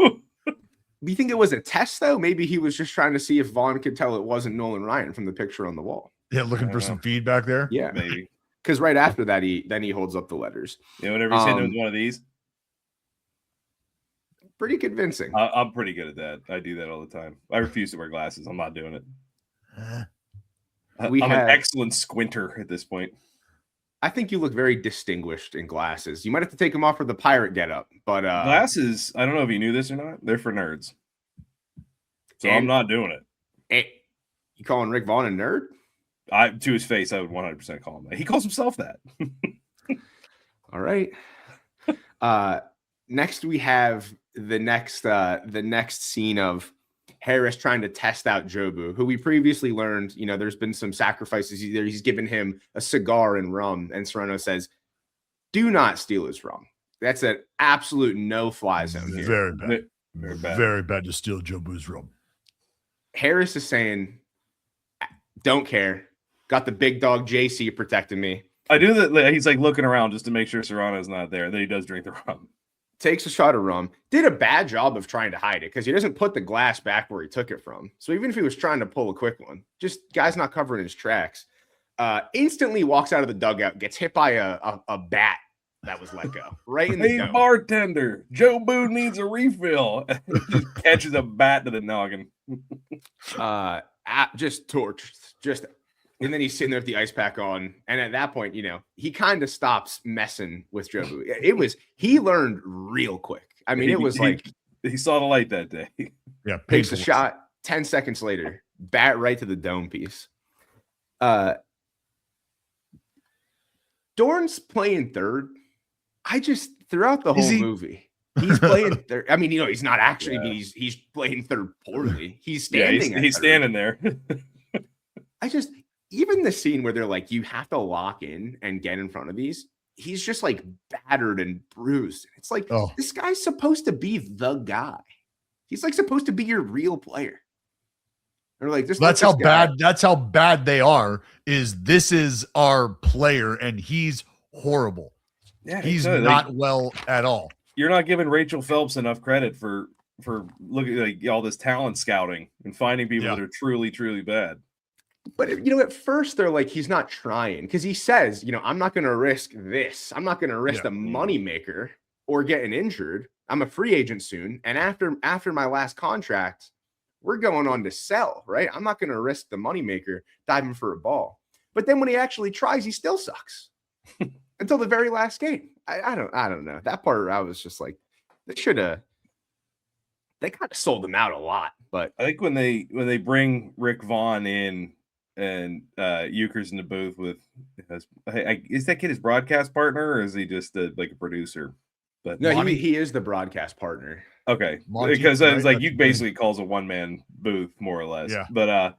You think it was a test though? Maybe he was just trying to see if Vaughn could tell it wasn't Nolan Ryan from the picture on the wall. Yeah, looking for some feedback there. Yeah, maybe. Because right after that, he holds up the letters. Yeah, whenever he's hitting with one of these. Pretty convincing. I'm pretty good at that. I do that all the time. I refuse to wear glasses. I'm not doing it. I'm an excellent squinter at this point. I think you look very distinguished in glasses. You might have to take them off for the pirate getup, but glasses. I don't know if you knew this or not. They're for nerds, so I'm not doing it. You calling Rick Vaughn a nerd? To his face, I would 100% call him that. He calls himself that. All right. Next, we have the next scene of Harris trying to test out Jobu, who we previously learned, there's been some sacrifices. He's given him a cigar and rum, and Serrano says, do not steal his rum. That's an absolute no-fly zone here. Very bad. Very bad. Very bad to steal Jobu's rum. Harris is saying, don't care. Got the big dog JC protecting me. I do that. He's like looking around just to make sure Serrano's not there. Then he does drink the rum. Takes a shot of rum. Did a bad job of trying to hide it because he doesn't put the glass back where he took it from. So even if he was trying to pull a quick one, just guy's not covering his tracks. Instantly walks out of the dugout, gets hit by a bat that was let go right in the dome. Bartender, Jobu needs a refill. Just catches a bat to the noggin. Just torched. And then he's sitting there with the ice pack on. And at that point, he kind of stops messing with Jobu. He learned real quick. I mean, it was he saw the light that day. Yeah. Takes a shot. 10 seconds later, bat right to the dome piece. Dorn's playing third. Throughout the whole movie, he's playing third. I mean, he's not actually, he's playing third poorly. He's standing. He's standing there. Even the scene where they're like, you have to lock in and get in front of these, he's just like battered and bruised. It's like, This guy's supposed to be the guy. He's like supposed to be your real player. They're like, that's how bad they are. This is our player and he's horrible. Yeah, he's not well at all. You're not giving Rachel Phelps enough credit for looking like all this talent scouting and finding people that are truly, truly bad. But, at first they're like, he's not trying because he says, I'm not going to risk this. I'm not going to risk the moneymaker or getting injured. I'm a free agent soon. And after my last contract, we're going on to sell, right? I'm not going to risk the moneymaker diving for a ball. But then when he actually tries, he still sucks until the very last game. I don't know. That part, I was just like, they kind of sold him out a lot. But I think when they bring Rick Vaughn in, and Euchre's in the booth with is that kid his broadcast partner or is he just a producer? But no, he is the broadcast partner. Okay, because it's like Euch basically calls a one-man booth more or less. Yeah. But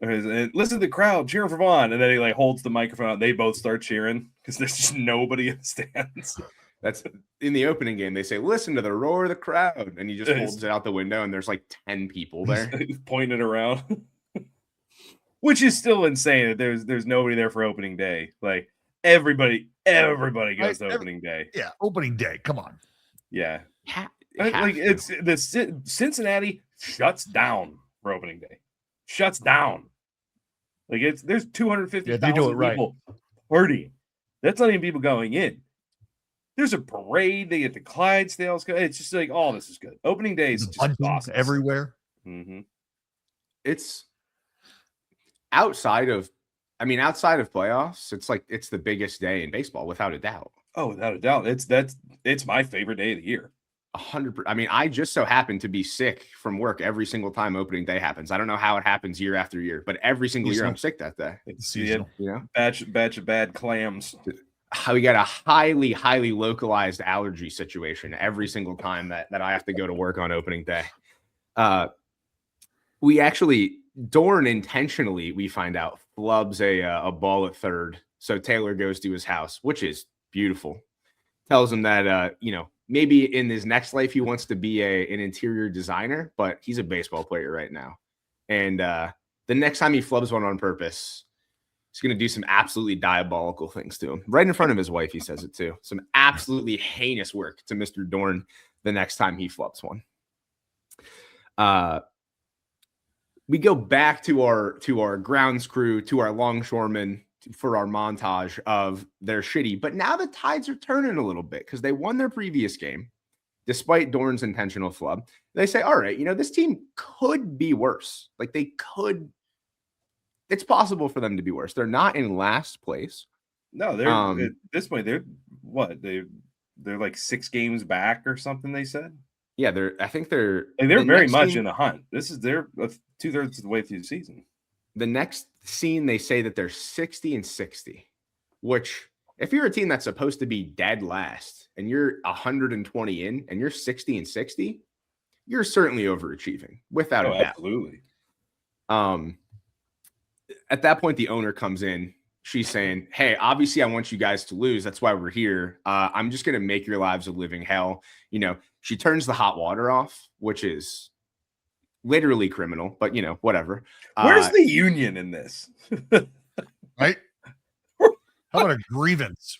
listen to the crowd cheering for Vaughn, and then he holds the microphone out. They both start cheering because there's just nobody in the stands. That's in the opening game. They say, "Listen to the roar of the crowd," and he just holds it out the window, and there's like 10 people there pointing around. Which is still insane that there's nobody there for opening day. Like everybody goes to opening day. Yeah, opening day. Come on. Yeah, it's the Cincinnati shuts down for opening day. Shuts down. Like there's 250,000 people partying. That's not even people going in. There's a parade. They get the Clydesdales. It's just like, this is good. Opening day is just awesome. Everywhere. Mm-hmm. it's outside of playoffs, it's the biggest day in baseball without a doubt. Oh, without a doubt. It's my favorite day of the year. 100%. I mean, I just so happen to be sick from work every single time opening day happens. I don't know how it happens year after year, but every single year I'm sick that day. It's seasonal. Batch of bad clams. We got a highly, highly localized allergy situation every single time that I have to go to work on opening day. Dorn intentionally, we find out, flubs a ball at third. So Taylor goes to his house, which is beautiful. Tells him that, maybe in his next life, he wants to be an interior designer, but he's a baseball player right now. And the next time he flubs one on purpose, he's going to do some absolutely diabolical things to him. Right in front of his wife, he says it too. Some absolutely heinous work to Mr. Dorn the next time he flubs one. We go back to our grounds crew, to our longshoremen for our montage of their shitty. But now the tides are turning a little bit because they won their previous game, despite Dorn's intentional flub. They say, all right, this team could be worse. Like it's possible for them to be worse. They're not in last place. No, they're at this point, they're what? They're like 6 games back or something, they said. Yeah, they're very much in the hunt. They're 2/3 of the way through the season. The next scene, they say that they're 60-60, which if you're a team that's supposed to be dead last and you're 120 in and you're 60-60, you're certainly overachieving without a doubt. Absolutely. At that point, the owner comes in. She's saying, hey, obviously I want you guys to lose. That's why we're here. I'm just going to make your lives a living hell. She turns the hot water off, which is literally criminal, but whatever. Where's the union in this? Right? How about a grievance?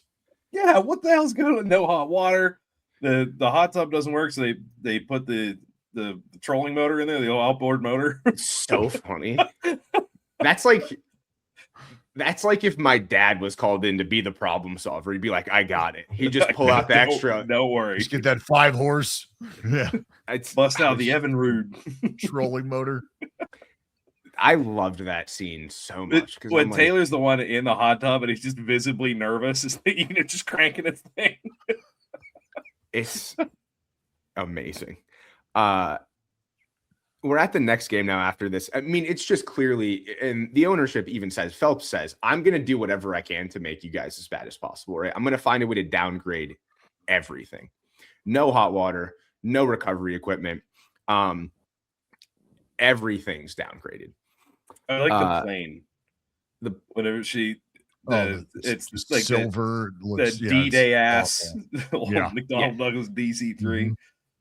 Yeah, what the hell's going on? No hot water. The hot tub doesn't work, so they put the trolling motor in there, the old outboard motor. It's so funny. That's like if my dad was called in to be the problem solver. He'd be like, I got it. He'd just pull out the extra. No worries. Just get that 5-horse. Yeah. Bust out the Evinrude trolling motor. I loved that scene so much. When Taylor's the one in the hot tub and he's just visibly nervous, is the unit just cranking its thing. It's amazing. We're at the next game now after this. I mean, it's just clearly, and the ownership even says, Phelps says, I'm going to do whatever I can to make you guys as bad as possible, right? I'm going to find a way to downgrade everything. No hot water, no recovery equipment. Everything's downgraded. I like the plane. Whenever it's like silver, the D-Day ass McDonnell Douglas DC-3. Mm-hmm.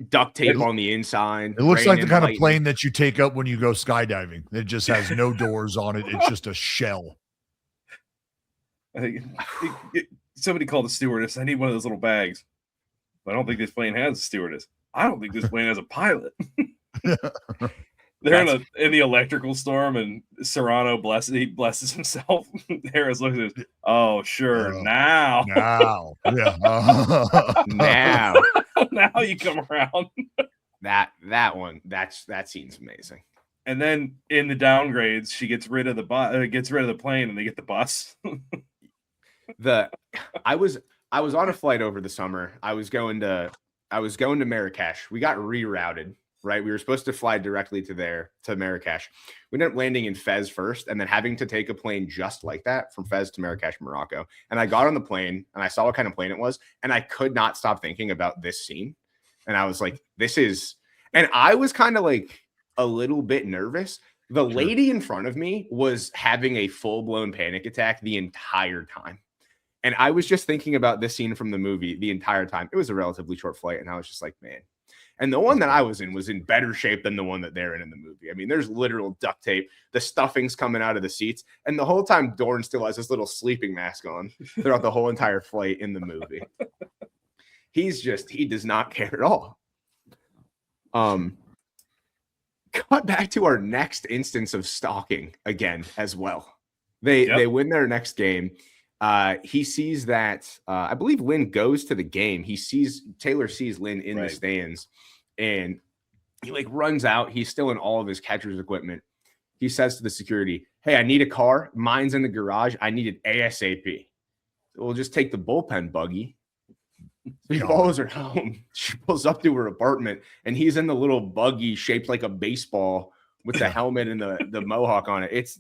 Duct tape on the inside. It looks like the kind of plane that you take up when you go skydiving. It just has no doors on it. It's just a shell. Somebody called the stewardess. I need one of those little bags. But I don't think this plane has a stewardess. I don't think this plane has a pilot. They're in the electrical storm, and Serrano blesses himself. Harris looks at him. Oh, sure. Now. Yeah. Now. Now you come around. that scene's amazing. And then in the downgrades, she gets rid of the plane, and they get the bus. I was on a flight over the summer. I was going to Marrakesh. We got rerouted. Right, we were supposed to fly directly to Marrakesh. We ended up landing in Fez first, and then having to take a plane just like that from Fez to Marrakesh, Morocco. And I got on the plane, and I saw what kind of plane it was, and I could not stop thinking about this scene. And I was like, "This is," and I was kind of like a little bit nervous. The lady in front of me was having a full-blown panic attack the entire time, and I was just thinking about this scene from the movie the entire time. It was a relatively short flight, and I was just like, "Man." And the one that I was in better shape than the one that they're in the movie. I mean, there's literal duct tape. The stuffing's coming out of the seats. And the whole time, Dorn still has this little sleeping mask on throughout the whole entire flight in the movie. He does not care at all. Cut back to our next instance of stalking again as well. They win their next game. He sees that I believe Lynn goes to the game. Taylor sees Lynn in the stands, and he runs out. He's still in all of his catcher's equipment. he says to the security, "Hey, I need a car. Mine's in the garage. I need it ASAP." So we'll just take the bullpen buggy. So he follows her home. She pulls up to her apartment, and he's in the little buggy shaped like a baseball with the helmet and the mohawk on it. It's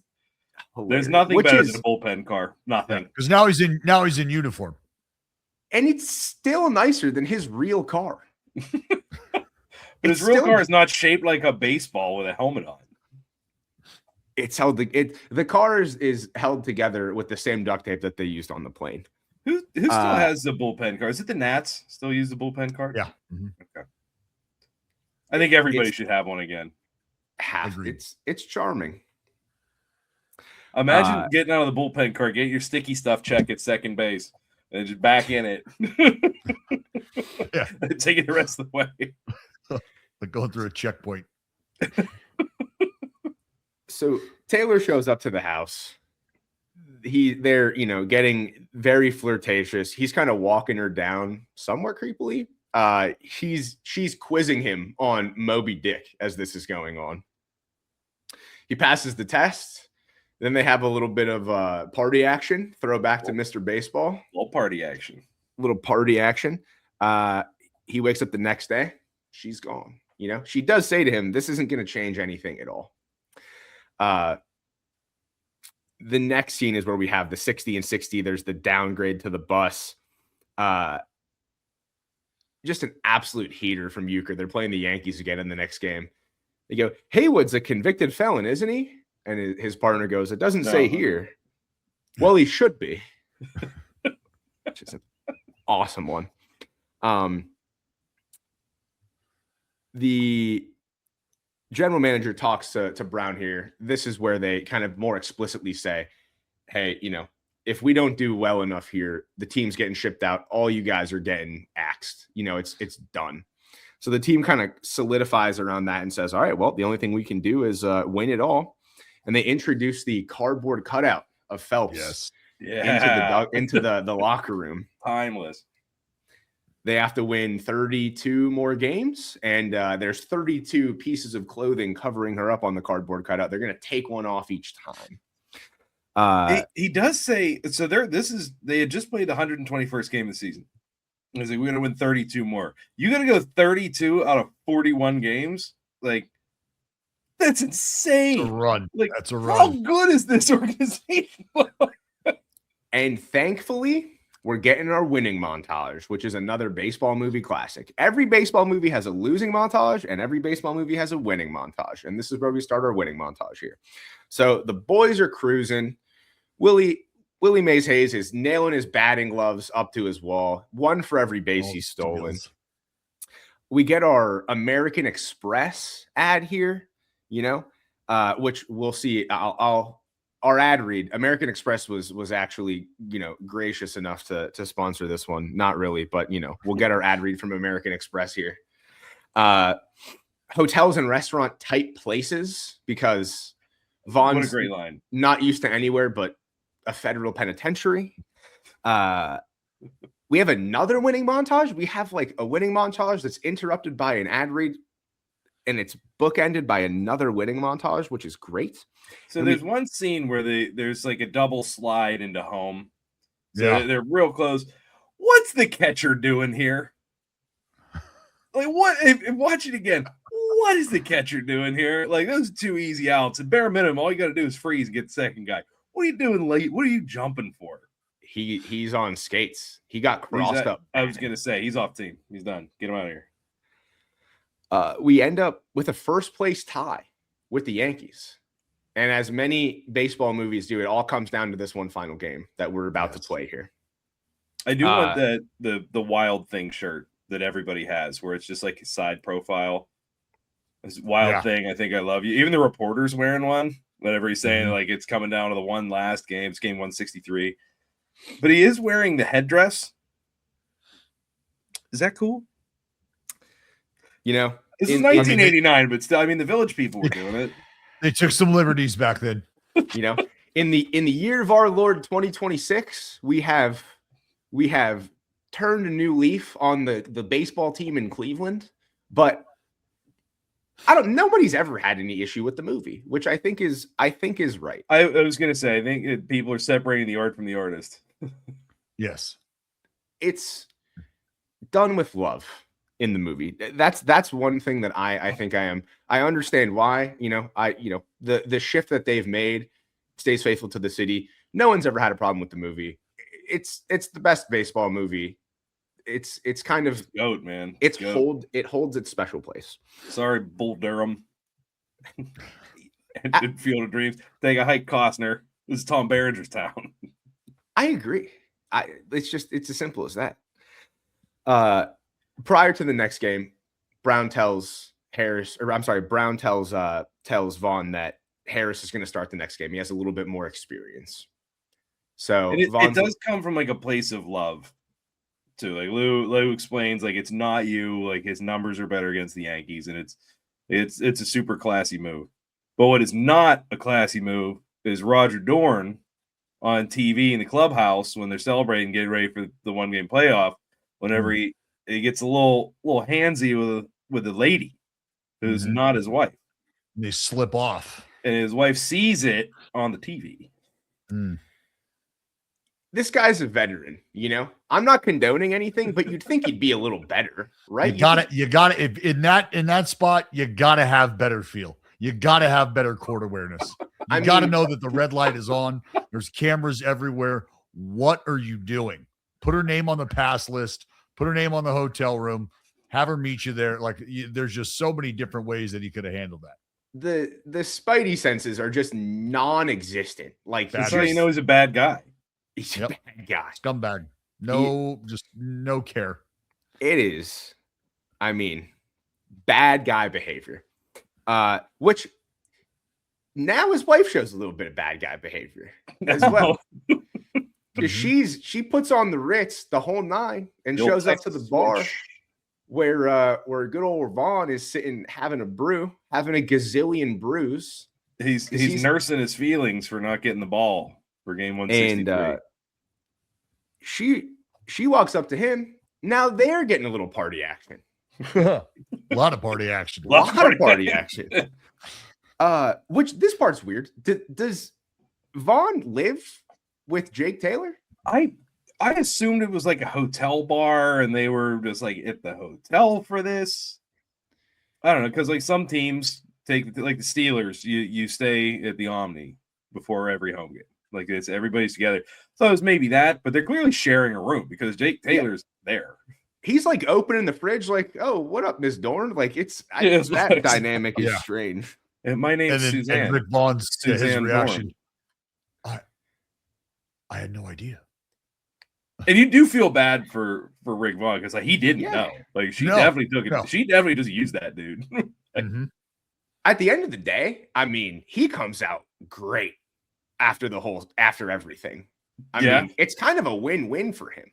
hilarious. There's nothing better than a bullpen car. Nothing. Because now he's in uniform. And it's still nicer than his real car. But his real car is not shaped like a baseball with a helmet on. It's held the car is held together with the same duct tape that they used on the plane. Who still has the bullpen car? Is it the Nats still use the bullpen car? Yeah. Mm-hmm. Okay. I think everybody should have one again. It's charming. Imagine getting out of the bullpen car, get your sticky stuff check at second base, and just back in it. Yeah. Take it the rest of the way. Like going through a checkpoint. So Taylor shows up to the house. They're getting very flirtatious. He's kind of walking her down somewhat creepily. She's quizzing him on Moby Dick as this is going on. He passes the test. Then they have a little bit of party action. Throwback to Mr. Baseball. Little party action. He wakes up the next day. She's gone. She does say to him, "This isn't going to change anything at all." The next scene is where we have the 60 and 60. There's the downgrade to the bus. Just an absolute heater from Euchre. They're playing the Yankees again in the next game. They go, "Haywood's a convicted felon, isn't he?" And his partner goes, "It doesn't say here." Well, he should be. Which is an awesome one. The general manager talks to Brown here. This is where they kind of more explicitly say, "Hey, if we don't do well enough here, the team's getting shipped out. All you guys are getting axed. It's done." So the team kind of solidifies around that and says, "All right, well, the only thing we can do is win it all." And they introduce the cardboard cutout of Phelps into the locker room. Timeless. They have to win 32 more games, and there's 32 pieces of clothing covering her up on the cardboard cutout. They're going to take one off each time. He does say so. They had just played the 121st game of the season. He's like, "We're going to win 32 more." You got to go 32 out of 41 games. Like, that's insane. It's a run. Like, that's a run. How good is this organization? And thankfully, we're getting our winning montage, which is another baseball movie classic. Every baseball movie has a losing montage, and every baseball movie has a winning montage. And this is where we start our winning montage here. So the boys are cruising. Willie Mays Hayes is nailing his batting gloves up to his wall. One for every base he's stolen. We get our American Express ad here, which we'll see. Our ad read, American Express was actually, gracious enough to sponsor this one. Not really, but, we'll get our ad read from American Express here. Hotels and restaurant type places, because Vaughn's what a great line. Not used to anywhere but a federal penitentiary. We have another winning montage. We have like a winning montage that's interrupted by an ad read, and it's bookended by another winning montage, which is great. So there's one scene where there's like a double slide into home. So they're real close. What's the catcher doing here? Like, what? If watch it again. What is the catcher doing here? Like, those are 2 easy outs. At bare minimum, all you got to do is freeze and get the second guy. What are you doing late? What are you jumping for? He's on skates. He got crossed up. I was going to say, he's off team. He's done. Get him out of here. We end up with a first place tie with the Yankees. And as many baseball movies do, it all comes down to this one final game that we're about to play here. I do want the Wild Thing shirt that everybody has, where it's just like a side profile. This Wild Thing, I think I love you. Even the reporter's wearing one. Whatever he's saying, like it's coming down to the one last game. It's game 163. But he is wearing the headdress. Is that cool? This is 1989, but still, the Village people were doing it. They took some liberties back then. In the year of our Lord 2026, we have turned a new leaf on the baseball team in Cleveland, but Nobody's ever had any issue with the movie, which I think is right. I was going to say, I think people are separating the art from the artist. Yes. It's done with love in the movie. That's one thing that I think I am. I understand why, the shift that they've made stays faithful to the city. No one's ever had a problem with the movie. It's the best baseball movie. It's kind of goat, man. It holds its special place. Sorry, Bull Durham. and Field of Dreams. Take a hike, Costner. This is Tom Berenger's town. I agree. It's as simple as that. Prior to the next game, Brown tells Vaughn that Harris is going to start the next game. He has a little bit more experience. So it does come from like a place of love too. Like Lou explains, like, it's not you, like his numbers are better against the Yankees, and it's a super classy move. But what is not a classy move is Roger Dorn on TV in the clubhouse when they're celebrating, getting ready for the 1-game playoff. Whenever he gets a little handsy with a lady who's not his wife, and they slip off, and his wife sees it on the TV. This guy's a veteran, I'm not condoning anything, but you'd think he'd be a little better, right? You got it. In that spot, you got to have better feel. You got to have better court awareness. You got to know that the red light is on. There's cameras everywhere. What are you doing? Put her name on the pass list. Put her name on the hotel room. Have her meet you there. Like, there's just so many different ways that he could have handled that. The spidey senses are just non-existent. Like, that's how you know he's a bad guy. He's a bad guy. Scumbag. Just no care. It is. I mean, bad guy behavior. Which now his wife shows a little bit of bad guy behavior as well. Because she puts on the Ritz, the whole nine, and shows up to the bar where good old Vaughn is sitting having a gazillion brews. He's nursing his feelings for not getting the ball for game 163. And she walks up to him. Now they're getting a little party action. A lot of party action. Which this part's weird. Does Vaughn live with Jake Taylor? I assumed it was like a hotel bar and they were just like at the hotel for this. I don't know, because like some teams take, like the Steelers, you stay at the Omni before every home game. Like it's everybody's together. So it was maybe that, but they're clearly sharing a room because Jake Taylor's there. He's like opening the fridge, like, "Oh, what up, Miss Dorn?" Like that dynamic is strange. And my name's Suzanne. And Rick Vaughn's his reaction. Dorn. I had no idea. And you do feel bad for Rick Vaughn because like he didn't know. Like she definitely took it. No. She definitely doesn't use that dude. At the end of the day, I mean, he comes out great after everything. I mean, it's kind of a win-win for him.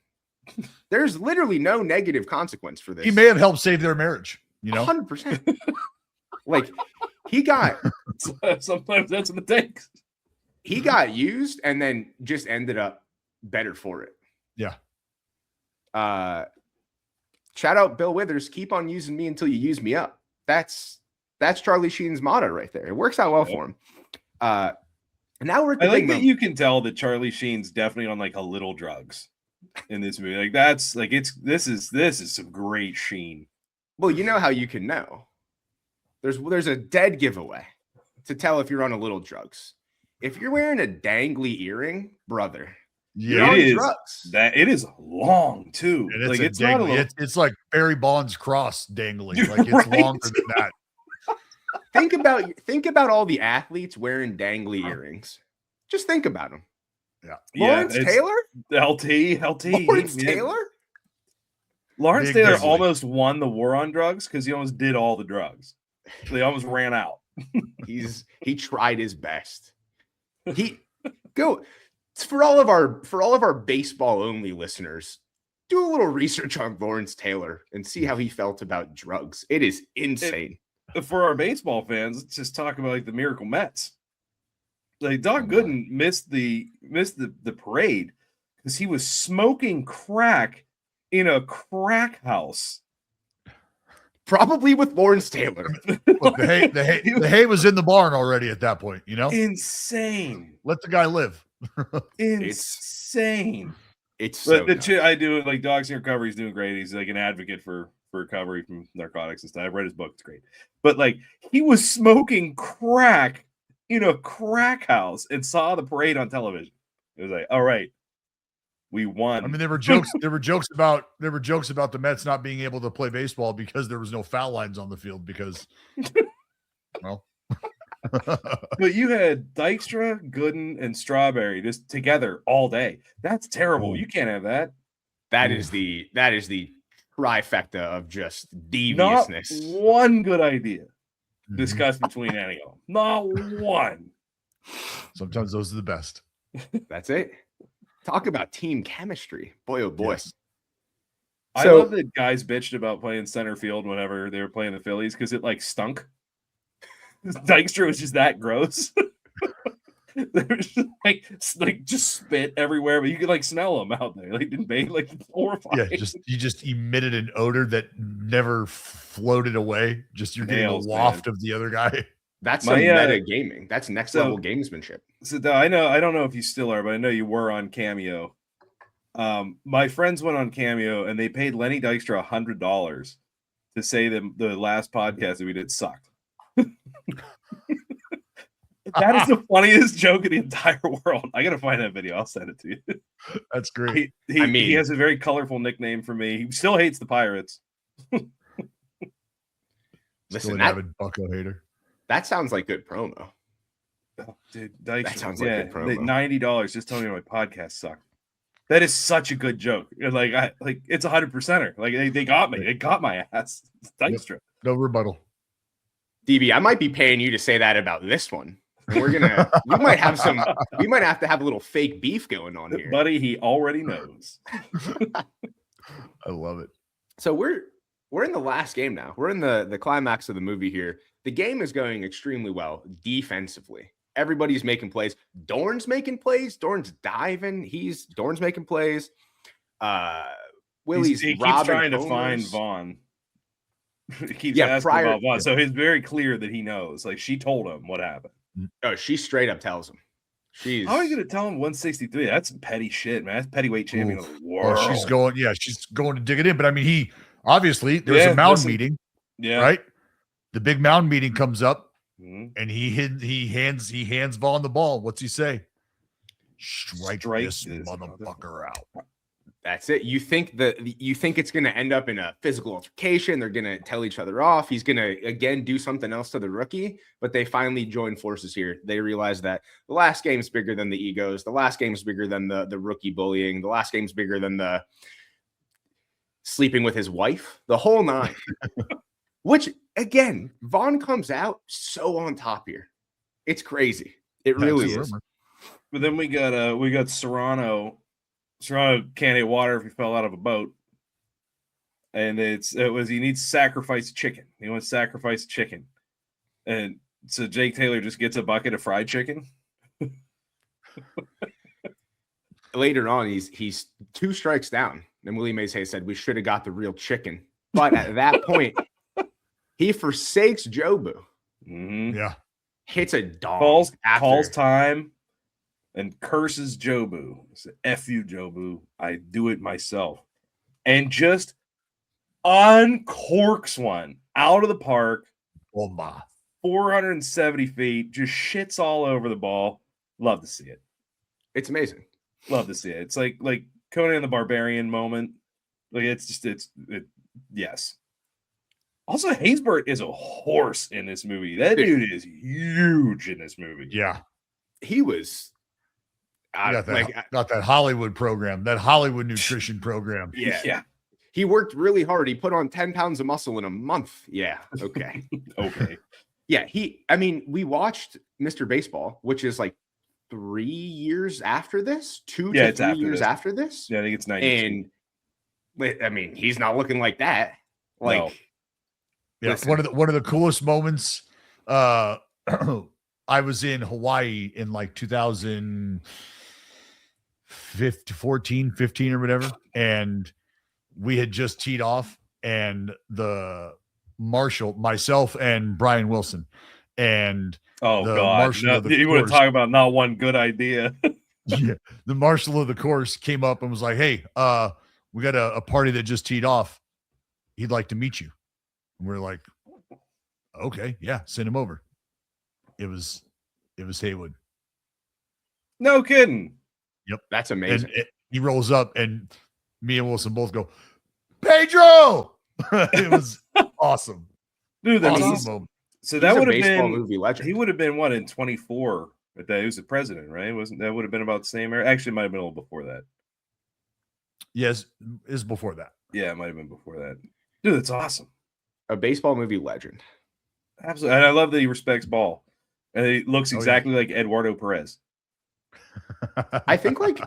There's literally no negative consequence for this. He may have helped save their marriage, 100%. Like he got sometimes that's what it takes. He got used and then just ended up better for it. Yeah. Shout out Bill Withers. Keep on using me until you use me up. That's Charlie Sheen's motto right there. It works out well for him. Now we're at the big that you can tell that Charlie Sheen's definitely on like a little drugs in this movie. Like that's like this is some great Sheen. Well, you know how you can know. There's a dead giveaway to tell if you're on a little drugs. If you're wearing a dangly earring, brother. Yeah, it is drugs. It is long too. Like it's not a little... it's like Barry Bonds cross dangling. Like it's longer than that. Think about all the athletes wearing dangly earrings. Just think about them. Yeah. Lawrence Taylor? LT. Lawrence Taylor? Lawrence Taylor almost won the war on drugs because he almost did all the drugs. They almost ran out. He tried his best. For all of our baseball only listeners, do a little research on Lawrence Taylor and see how he felt about drugs. It is insane. For our baseball fans, let's just talk about like the Miracle Mets. Like Doc Gooden missed the parade because he was smoking crack in a crack house. Probably with Lawrence Taylor. Look, the hay was in the barn already at that point, you know? Insane. Let the guy live. Insane. It's so I do it like Dogs in Recovery. He's doing great. He's like an advocate for recovery from narcotics and stuff. I've read his book. It's great. But like he was smoking crack in a crack house and saw the parade on television. It was like, all right, we won. I mean, there were jokes about the Mets not being able to play baseball because there was no foul lines on the field because, well. But you had Dykstra, Gooden, and Strawberry just together all day. That's terrible. You can't have that. That is the trifecta of just deviousness. Not one good idea discussed between any of them. Not one. Sometimes those are the best. That's it. Talk about team chemistry. Boy, oh boy. Yes. I love that guys bitched about playing center field whenever they were playing the Phillies because it like stunk. Dykstra was just that gross. There was just like just spit everywhere, but you could like smell them out there. Like didn't they like horrifying? Yeah, you just emitted an odor that never floated away. Just you're getting a waft of the other guy. That's some meta gaming. That's next level gamesmanship. So I don't know if you still are, but I know you were on Cameo. My friends went on Cameo and they paid Lenny Dykstra $100 to say that the last podcast that we did sucked. That is the funniest joke in the entire world. I gotta find that video. I'll send it to you. That's great. He has a very colorful nickname for me. He still hates the Pirates. Listen, avid Bucko hater. That sounds like good promo. Oh, dude, that sounds like good promo. $90 just telling me my podcast sucked. That is such a good joke. Like it's 100%er. Like they got me. They got my ass. Dykstra. No rebuttal. DB, I might be paying you to say that about this one. We might have to have a little fake beef going on here. Buddy, he already knows. I love it. So we're in the last game now. We're in the climax of the movie here. The game is going extremely well defensively. Everybody's making plays. Dorn's making plays. Dorn's diving. Dorn's making plays. Willie's he keeps trying to find Vaughn. He keeps asking about Vaughn. So it's very clear that he knows. Like she told him what happened. Oh, she straight up tells him. How are you going to tell him 163? That's some petty shit, man. That's pettyweight champion of the world. She's going to dig it in. But I mean, he obviously there's a mound meeting. Yeah. Right. The big mound meeting comes up, and he hands Vaughn the ball. What's he say? Strike this motherfucker out. That's it. You think it's going to end up in a physical altercation. They're going to tell each other off. He's going to, again, do something else to the rookie. But they finally join forces here. They realize that the last game is bigger than the egos. The last game is bigger than the rookie bullying. The last game is bigger than the sleeping with his wife. The whole nine. Which, again, Vaughn comes out so on top here. It's crazy. It really is. But then we got Serrano. Serrano can't eat water if he fell out of a boat. And he needs to sacrifice chicken. He wants to sacrifice chicken. And so Jake Taylor just gets a bucket of fried chicken. Later on, he's 2 strikes down. And Willie Mays Hayes said, we should have got the real chicken. But at that point, he forsakes Jobu. Mm-hmm. Yeah. Hits a dog. Calls time. And curses Jobu. Said, F you, Jobu. I do it myself. And just uncorks one out of the park. Oh my. 470 feet. Just shits all over the ball. Love to see it. It's amazing. Love to see it. It's like Conan the Barbarian moment. Like yes. Also, Haysbert is a horse in this movie. That dude is huge in this movie. Yeah. He was... got that Hollywood program, that Hollywood nutrition program. Yeah. He worked really hard. He put on 10 pounds of muscle in a month. Yeah. Okay. Okay. Yeah. We watched Mr. Baseball, which is like 3 years after this, 2 to 3 years after this. Yeah, I think it's 90. And I mean, he's not looking like that. Like, no. Yeah. Listen. One of the coolest moments. I was in Hawaii in like 2014, 15 or whatever. And we had just teed off and the Marshall, myself and Brian Wilson, and the God, marshal of the you want to talk about not one good idea. Yeah, the marshal of the course came up and was like, "Hey, we got a party that just teed off. He'd like to meet you." And we're like, "Okay, yeah, send him over." It was Haywood. No kidding. Yep, that's amazing. And he rolls up, and me and Wilson both go, "Pedro!" It was awesome, dude. That's awesome. So that would have been movie legend. He would have been what in 24. He was the president, right? Wasn't that would have been about the same era? Actually, it might have been a little before that. Yes, is before that. Yeah, it might have been before that. Dude, that's awesome. A baseball movie legend. Absolutely, and I love that he respects ball, and he looks exactly like Eduardo Perez. I think, like,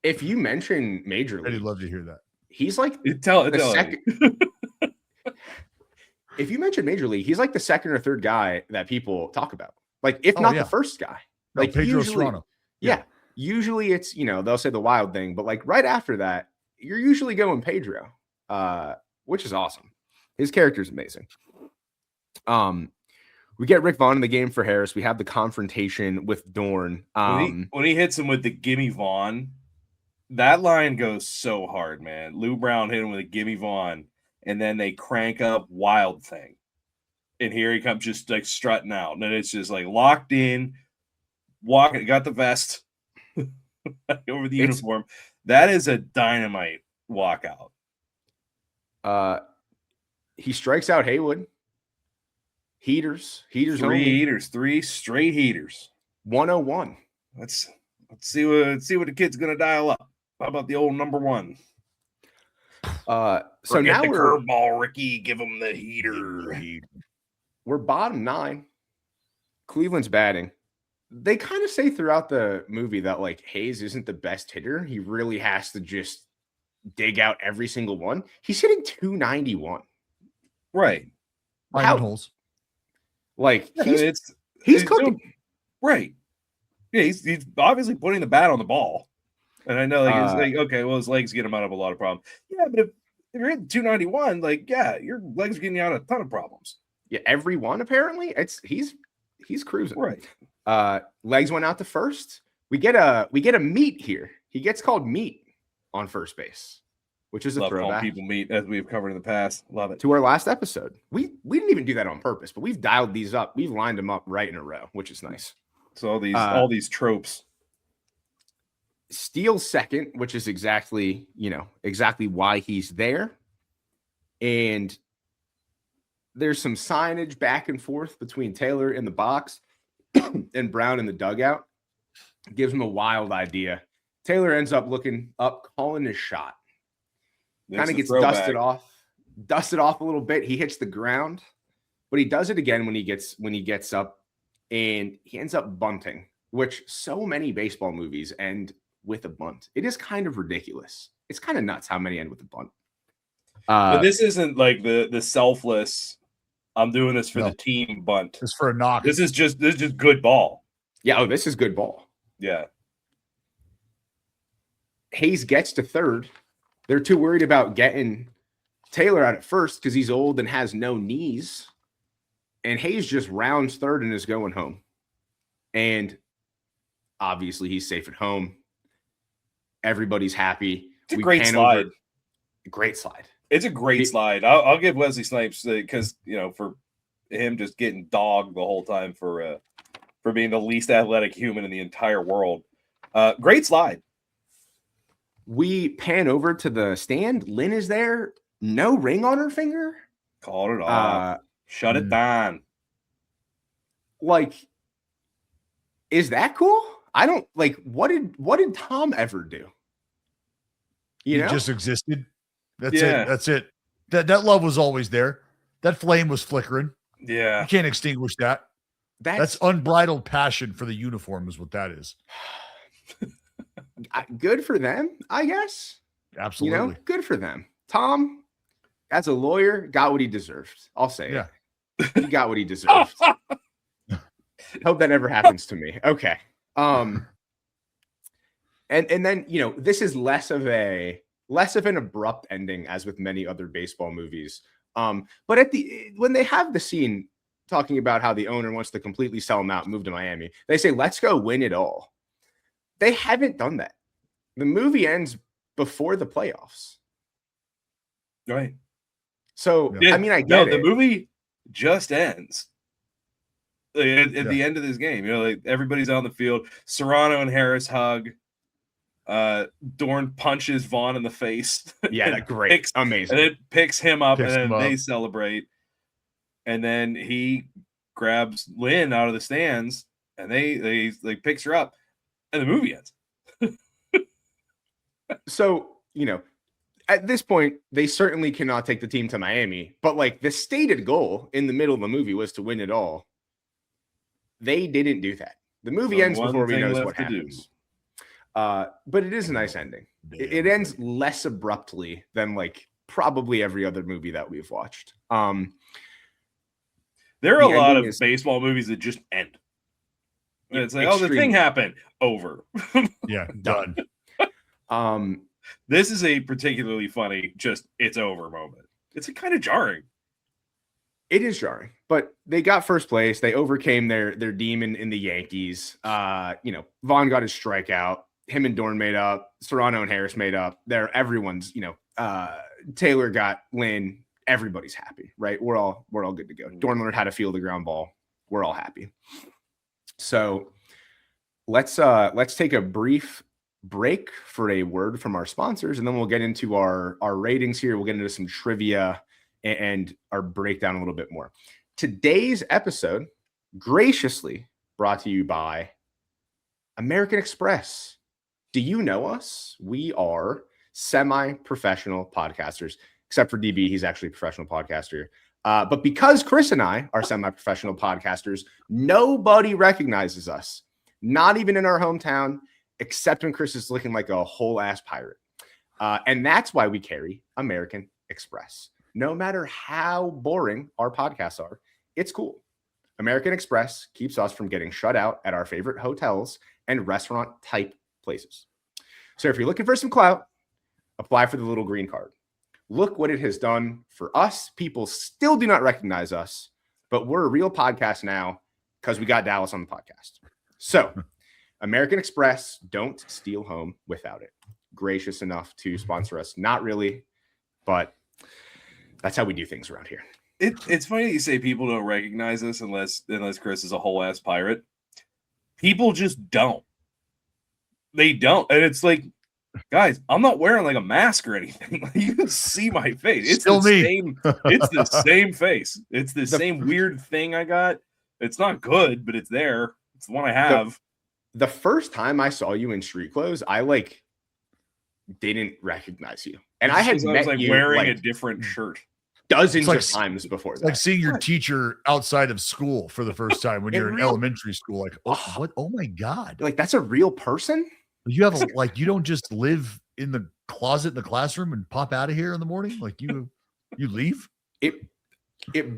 if you mention Major League, I'd love to hear that. He's like if you mention Major League, he's like the second or third guy that people talk about. Like, if not the first guy. No, like Pedro Serrano. Yeah. Usually it's, they'll say the Wild thing, but like right after that, you're usually going Pedro, which is awesome. His character's amazing. We get Rick Vaughn in the game for Harris. We have the confrontation with Dorn. When he hits him with the gimme Vaughn, that line goes so hard, man. Lou Brown hit him with a gimme Vaughn, and then they crank up Wild Thing. And here he comes just like strutting out. And then it's just like locked in, walking, got the vest over the uniform. That is a dynamite walkout. He strikes out Haywood. Heaters three straight heaters. 101. Let's see what the kid's gonna dial up. How about the old number one? So Forget now the we're curveball, Ricky. Give him the heater. We're bottom 9. Cleveland's batting. They kind of say throughout the movie that like Hayes isn't the best hitter. He really has to just dig out every single one. He's hitting 291. Right. Holes. Like he's cooking. Doing, right. Yeah, he's obviously putting the bat on the ball. And I know his legs get him out of a lot of problems. Yeah, but if you're hitting 291, your legs are getting you out of a ton of problems. Yeah, every one apparently. He's cruising. Right. Legs went out to first. We get a meet here. He gets called meet on first base, which is a throwback. People meet, as we've covered in the past. Love it. To our last episode. We didn't even do that on purpose, but we've dialed these up. We've lined them up right in a row, which is nice. So all these tropes. Steele's second, which is exactly why he's there. And there's some signage back and forth between Taylor in the box and Brown in the dugout. Gives him a wild idea. Taylor ends up looking up, calling his shot. Kind of gets dusted off a little bit. He hits the ground, but he does it again when he gets up, and he ends up bunting, which so many baseball movies end with a bunt. It is kind of ridiculous. It's kind of nuts how many end with a bunt. But this isn't like the selfless, I'm doing this for the team bunt. It's for a knock. This is just good ball. Yeah, this is good ball. Yeah. Hayes gets to third. They're too worried about getting Taylor out at first because he's old and has no knees. And Hayes just rounds third and is going home. And obviously he's safe at home. Everybody's happy. It's a great slide. Great slide. It's a great slide. I'll give Wesley Snipes because for him just getting dogged the whole time for being the least athletic human in the entire world. Great slide. We pan over to the stand. Lynn is there. No ring on her finger. Called it off. Shut it down. Is that cool? I don't what did Tom ever do? He just existed. That's it. That love was always there. That flame was flickering. Yeah. You can't extinguish that. That's unbridled passion for the uniform is what that is. Good for them, I guess. Absolutely. Good for them. Tom, as a lawyer, got what he deserved. I'll say it. He got what he deserved. Hope that never happens to me. Okay. And then, this is less of an abrupt ending as with many other baseball movies. But when they have the scene talking about how the owner wants to completely sell him out and move to Miami, they say, let's go win it all. They haven't done that. The movie ends before the playoffs. Right. So, I mean, I get it. The movie just ends. At the end of this game, like everybody's on the field. Serrano and Harris hug. Dorn punches Vaughn in the face. Yeah, great. Amazing. And it picks him up, and then they celebrate. And then he grabs Lynn out of the stands, and they picks her up, and the movie ends. So, at this point, they certainly cannot take the team to Miami, but like the stated goal in the middle of the movie was to win it all. They didn't do that. The movie ends before we know what happens. But it is a nice ending. It ends less abruptly than like probably every other movie that we've watched. There are a lot of baseball movies that just end. And it's like, the thing happened. Over. Yeah, done. This is a particularly funny, it's over moment. It's kind of jarring. It is jarring, but they got first place. They overcame their demon in the Yankees. Vaughn got his strikeout. Him and Dorn made up. Serrano and Harris made up. Everyone's, Taylor got Lynn. Everybody's happy, right? We're all good to go. Dorn learned how to feel the ground ball. We're all happy. So let's take a brief break for a word from our sponsors, and then we'll get into our ratings here. We'll get into some trivia and our breakdown a little bit more. Today's episode, graciously brought to you by American Express. Do you know us? We are semi-professional podcasters, except for DB. He's actually a professional podcaster. But because Chris and I are semi-professional podcasters, nobody recognizes us, not even in our hometown, except when Chris is looking like a whole ass pirate. And that's why we carry American Express. No matter how boring our podcasts are, it's cool. American Express keeps us from getting shut out at our favorite hotels and restaurant type places. So if you're looking for some clout, apply for the little green card. Look what it has done for us. People still do not recognize us, but we're a real podcast now because we got Dallas on the podcast. So American Express, don't steal home without it. Gracious enough to sponsor us. Not really, but that's how we do things around here. It's funny that you say people don't recognize us unless Chris is a whole ass pirate. People just don't. They don't. And it's like, guys, I'm not wearing like a mask or anything. You can see my face. It's still me. It's the same face. It's the same weird thing I got. It's not good, but it's there. It's the one I have. The first time I saw you in street clothes, I didn't recognize you. And I was you wearing a different shirt dozens of times before that. Like seeing your teacher outside of school for the first time when you're in elementary school. Like, what? Oh my God. Like, that's a real person? You have you don't just live in the closet in the classroom and pop out of here in the morning. Like you leave. It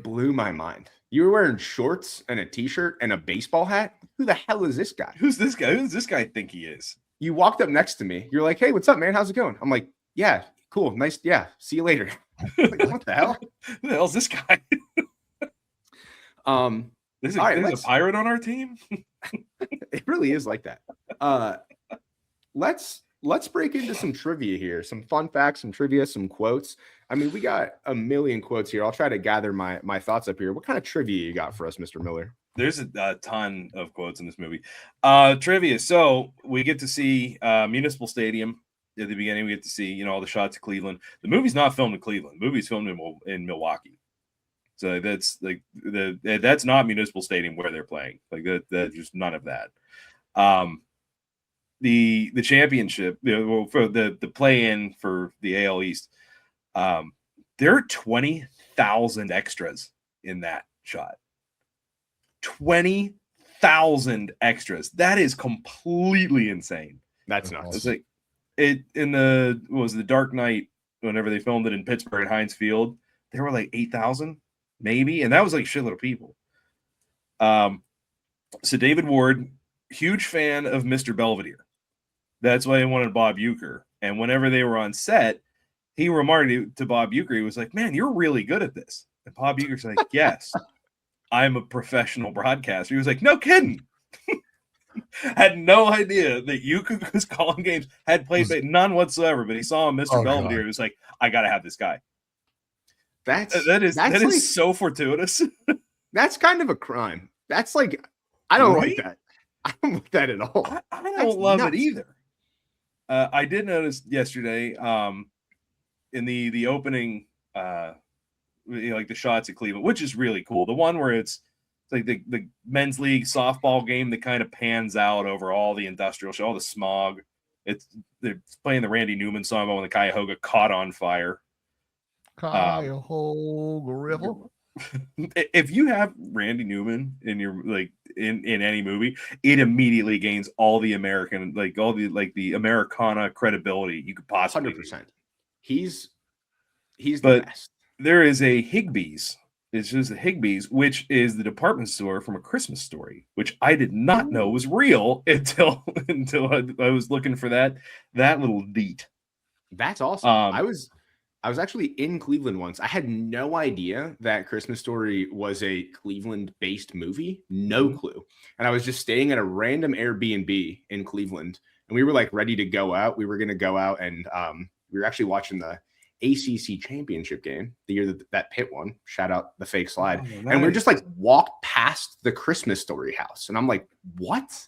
blew my mind. You were wearing shorts and a t-shirt and a baseball hat. Who the hell is this guy? Who's this guy? Who does this guy think he is? You walked up next to me. You're like, hey, what's up, man? How's it going? I'm like, yeah, cool. Nice. Yeah. See you later. Like, what the hell? Who the hell's this guy? There's a pirate on our team. It really is like that. Let's break into some trivia here, some fun facts, some trivia, some quotes. I mean, we got a million quotes here. I'll try to gather my thoughts up here. What kind of trivia you got for us, Mr. Miller? There's a ton of quotes in this movie. Trivia. So we get to see Municipal Stadium at the beginning. We get to see, all the shots of Cleveland. The movie's not filmed in Cleveland. The movie's filmed in Milwaukee. So that's like that's not Municipal Stadium where they're playing. Like that just none of that. The championship, for the play-in for the AL East, there are 20,000 extras in that shot. 20,000 extras. That is completely insane. That's nuts. It's like the Dark Knight, whenever they filmed it in Pittsburgh at Heinz Field, there were like 8,000 maybe, and that was like a shitload of people. So David Ward, huge fan of Mr. Belvedere. That's why he wanted Bob Uecker. And whenever they were on set, he remarked to Bob Uecker, he was like, "Man, you're really good at this." And Bob Uecker's like, "Yes, I'm a professional broadcaster." He was like, "No kidding." Had no idea that Uecker was calling games, had played none whatsoever, but he saw him, Mr. Belvedere. He was like, "I got to have this guy." That is so fortuitous. That's kind of a crime. That's like, I don't like that. I don't like that at all. I don't love it either. I did notice yesterday, in the opening, like the shots at Cleveland, which is really cool. The one where it's like the men's league softball game that kind of pans out over all the industrial show, all the smog. They're playing the Randy Newman song when the Cuyahoga caught on fire. Cuyahoga River. If you have Randy Newman in your in any movie, it immediately gains all the American, the Americana credibility you could possibly. 100%. He's the best. There is a Higbee's. It's just a Higbee's, which is the department store from A Christmas Story, which I did not know was real until I was looking for that little deet. That's awesome. I was actually in Cleveland once. I had no idea that Christmas Story was a Cleveland-based movie. No clue. And I was just staying at a random Airbnb in Cleveland, and we were like ready to go out. We were going to go out, and we were actually watching the ACC championship game, the year that Pitt won. Shout out the fake slide. Oh, nice. And we're just like walked past the Christmas Story house, and I'm like, what?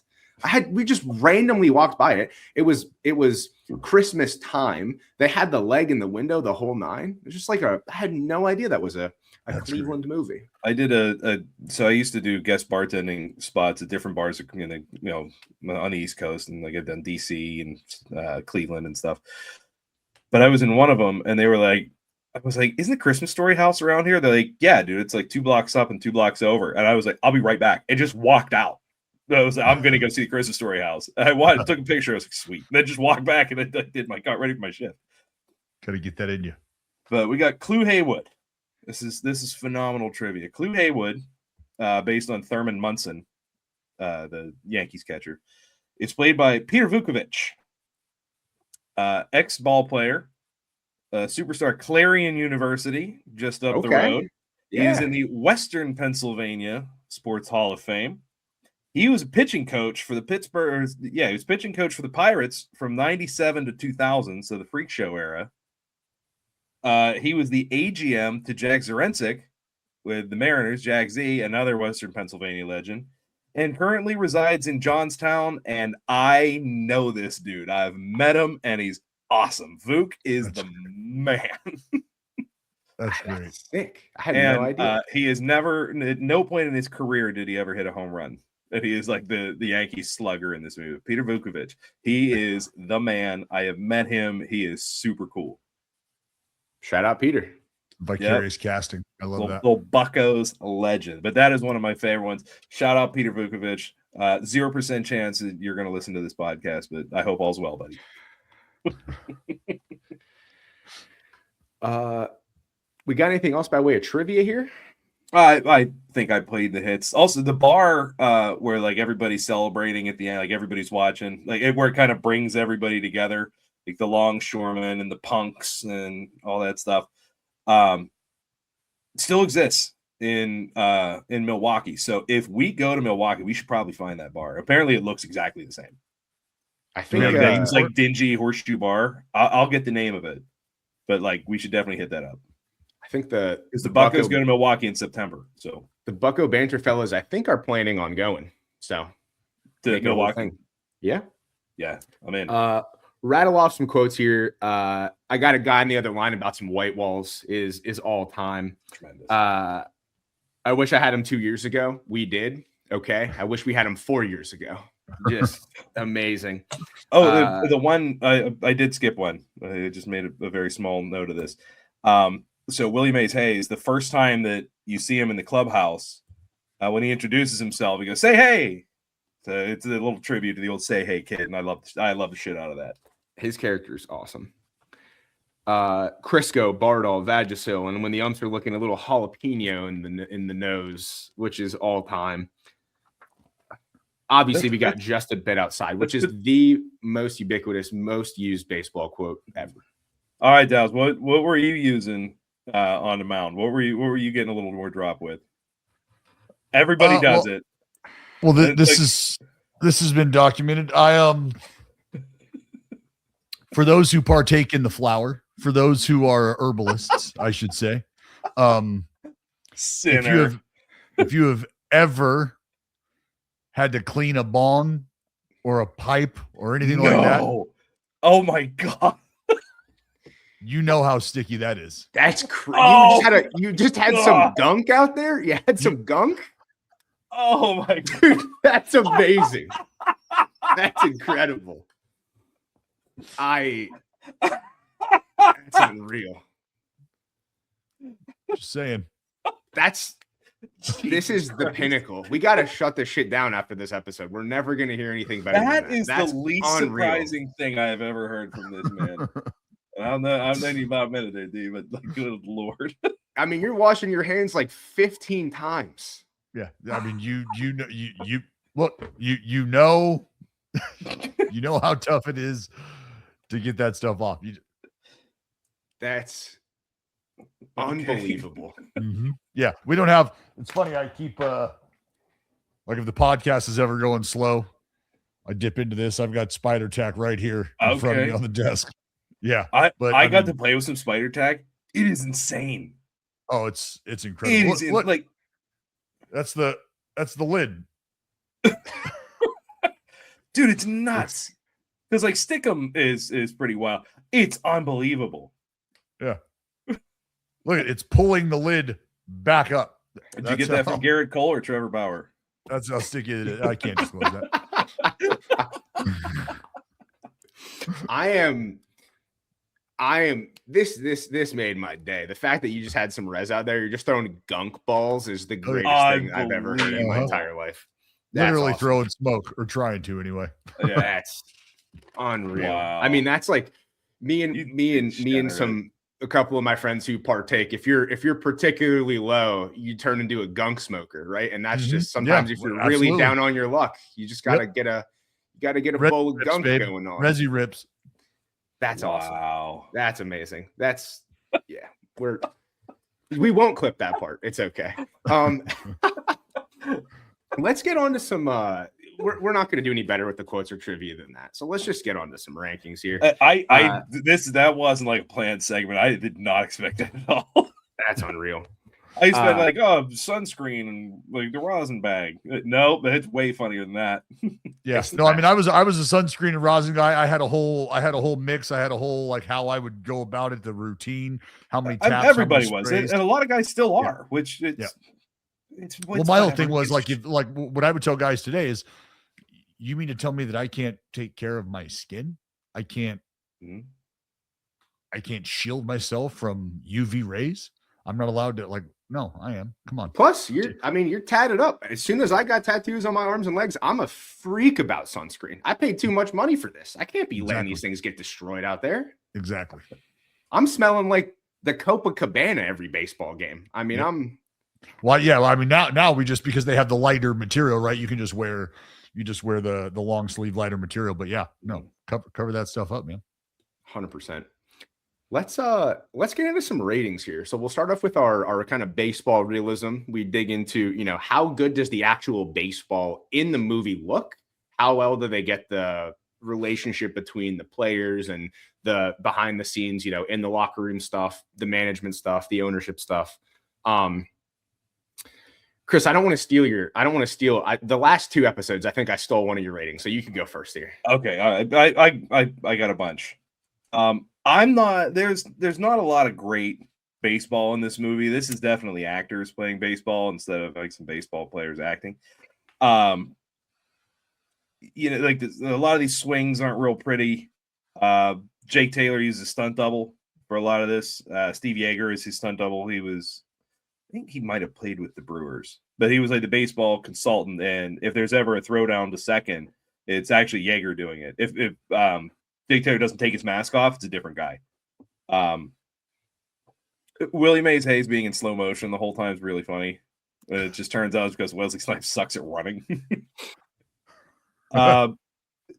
We just randomly walked by it. It was Christmas time. They had the leg in the window, the whole nine. It was just like I had no idea that was a Cleveland movie. I did so I used to do guest bartending spots at different bars, on the East Coast, and like I've done DC and Cleveland and stuff. But I was in one of them, and they were like, I was like, "Isn't the Christmas Story house around here?" They're like, "Yeah, dude, it's like 2 blocks up and 2 blocks over." And I was like, "I'll be right back," and just walked out. I was like, I'm going to go see the Christmas Story house. I took a picture. I was like, sweet. And then just walked back, and I got ready for my shift. Got to get that in you. But we got Clu Haywood. This is phenomenal trivia. Clu Haywood, based on Thurman Munson, the Yankees catcher. It's played by Peter Vukovich, ex-ball player, superstar Clarion University, just up the road. Yeah. He's in the Western Pennsylvania Sports Hall of Fame. He was a pitching coach for the Pittsburgh. Yeah, he was pitching coach for the Pirates from 97 to 2000, so the freak show era. He was the AGM to Jack Zarensic with the Mariners, Jack Z, another Western Pennsylvania legend, and currently resides in Johnstown. And I know this dude. I've met him, and he's awesome. Vuk is the man. That's great. Sick. I had no idea. He has never, at no point in his career did he ever hit a home run. And he is like the Yankees slugger in this movie. Peter Vukovich. He is the man. I have met him. He is super cool. Shout out Peter. Vicarious casting. I love that. Little Bucko's legend. But that is one of my favorite ones. Shout out Peter Vukovich. 0% chance that you're going to listen to this podcast, but I hope all's well, buddy. We got anything else by way of trivia here? I think I played the hits. Also, the bar where like everybody's celebrating at the end, like everybody's watching, like where it kind of brings everybody together, like the longshoremen and the punks and all that stuff, still exists in Milwaukee. So if we go to Milwaukee, we should probably find that bar. Apparently, it looks exactly the same. I think it's like Dingy Horseshoe Bar. I'll get the name of it, but like we should definitely hit that up. I think because the Buccos go to Milwaukee in September. So the Bucko Banter fellas, I think, are planning on going. So to Milwaukee. Yeah. I'm in. Rattle off some quotes here. I got a guy on the other line about some white walls is all time. Tremendous. I wish I had him 2 years ago. We did. Okay. I wish we had him 4 years ago. Just amazing. Oh, the one I did skip one. I just made a very small note of this. So Willie Mays Hayes, the first time that you see him in the clubhouse, when he introduces himself, he goes, "Say hey." So it's a little tribute to the old "Say Hey" kid, and I love the shit out of that. His character is awesome. Crisco, Bardol, Vagisil, and when the umps are looking a little jalapeno in the nose, which is all time. Obviously, we got "Just a Bit Outside," which is the most ubiquitous, most used baseball quote ever. All right, Dallas. What were you using on the mound? What were you getting a little more drop with? Everybody does it. Well, this has been documented. For those who partake in the flower, for those who are herbalists, I should say, sinner. If you have ever had to clean a bong or a pipe or anything like that, oh my God, you know how sticky that is. That's crazy. You just had some gunk out there. You had some gunk. Oh my God, dude, that's amazing. That's incredible. That's unreal. Just saying. This is the pinnacle. We got to shut this shit down after this episode. We're never going to hear anything better than that. That's the least surprising thing I have ever heard from this man. I'm not even about a minute there, dude, but like, good Lord. I mean, you're washing your hands like 15 times. Yeah. I mean, you look, you know how tough it is to get that stuff off. That's unbelievable. Mm-hmm. Yeah, we don't have. It's funny. I keep like if the podcast is ever going slow, I dip into this. I've got Spider Tack right here in front of me on the desk. Yeah, I got to play with some Spider Tack. It is insane. Oh, it's incredible. Look, like that's the lid, dude. It's nuts. Because like Stickum is pretty wild. It's unbelievable. Yeah. Look, it's pulling the lid back up. Did you get that from Garrett Cole or Trevor Bauer? That's how sticky it is. I can't disclose that. I am. This made my day. The fact that you just had some res out there, you're just throwing gunk balls, is the greatest thing I've ever heard in my entire life. Literally awesome. Throwing smoke, or trying to anyway. Yeah, that's unreal. Wow. I mean, that's like me and a couple of my friends who partake. If you're particularly low, you turn into a gunk smoker, right? And that's just sometimes if you're really down on your luck, you just gotta get a bowl of gunk going on. Resi rips. That's awesome. That's amazing. We won't clip that part. It's okay. Let's get on to some we're not going to do any better with the quotes or trivia than that. So let's just get on to some rankings here. That wasn't like a planned segment. I did not expect that at all. That's unreal. I expect sunscreen and like the rosin bag. No, but it's way funnier than that. Yeah. No, I mean I was a sunscreen and rosin guy. I had a whole mix. I had a whole like how I would go about it, the routine, how many taps. Everybody was, and a lot of guys still are, which it's my whole thing was like what I would tell guys today is, you mean to tell me that I can't take care of my skin? I can't shield myself from UV rays. I'm not allowed to, like, no, I am. Come on. Plus, you're tatted up. As soon as I got tattoos on my arms and legs, I'm a freak about sunscreen. I paid too much money for this. I can't be letting these things get destroyed out there. Exactly. I'm smelling like the Copacabana every baseball game. I mean, Well, yeah. Well, I mean, now we just, because they have the lighter material, right? You can just wear the long sleeve lighter material. But yeah, no, cover that stuff up, man. 100%. Let's get into some ratings here. So we'll start off with our kind of baseball realism. We dig into, how good does the actual baseball in the movie look? How well do they get the relationship between the players and the behind the scenes, in the locker room stuff, the management stuff, the ownership stuff. Chris, I don't want to steal the last two episodes. I think I stole one of your ratings, so you can go first here. Okay. I got a bunch. There's not a lot of great baseball in this movie. This is definitely actors playing baseball instead of like some baseball players acting. Like a lot of these swings aren't real pretty. Jake Taylor uses a stunt double for a lot of this. Steve Yeager is his stunt double. I think he might have played with the Brewers, but he was like the baseball consultant. And if there's ever a throwdown to second, it's actually Yeager doing it. If Jake Taylor doesn't take his mask off, it's a different guy. Willie Mays Hayes being in slow motion the whole time is really funny. It just turns out it's because Wesley Snipes sucks at running.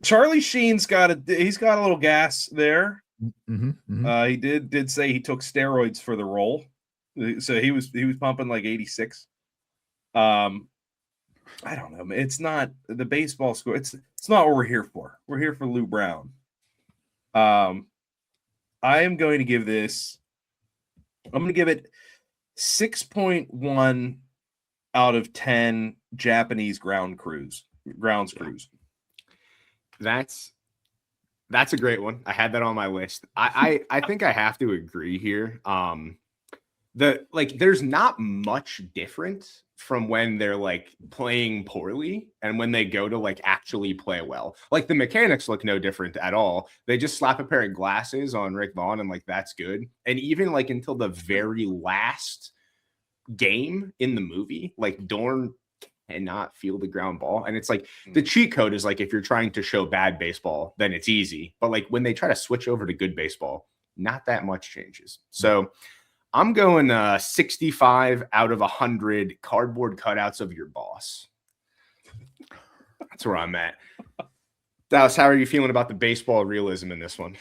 Charlie Sheen's got a little gas there. Mm-hmm, mm-hmm. He did say he took steroids for the role, so he was pumping like 86. I don't know. It's not the baseball score. It's not what we're here for. We're here for Lou Brown. I am going to give this. I'm going to give it 6.1 out of 10 Japanese grounds crews. That's a great one. I had that on my list. I think I have to agree here. There's not much difference from when they're like playing poorly and when they go to like actually play well. Like the mechanics look no different at all. They just slap a pair of glasses on Rick Vaughn and like that's good. And even like until the very last game in the movie, like Dorn cannot feel the ground ball. And it's like the cheat code is like if you're trying to show bad baseball, then it's easy. But like when they try to switch over to good baseball, not that much changes. So I'm going 65 out of 100 cardboard cutouts of your boss. That's where I'm at. Dallas, how are you feeling about the baseball realism in this one?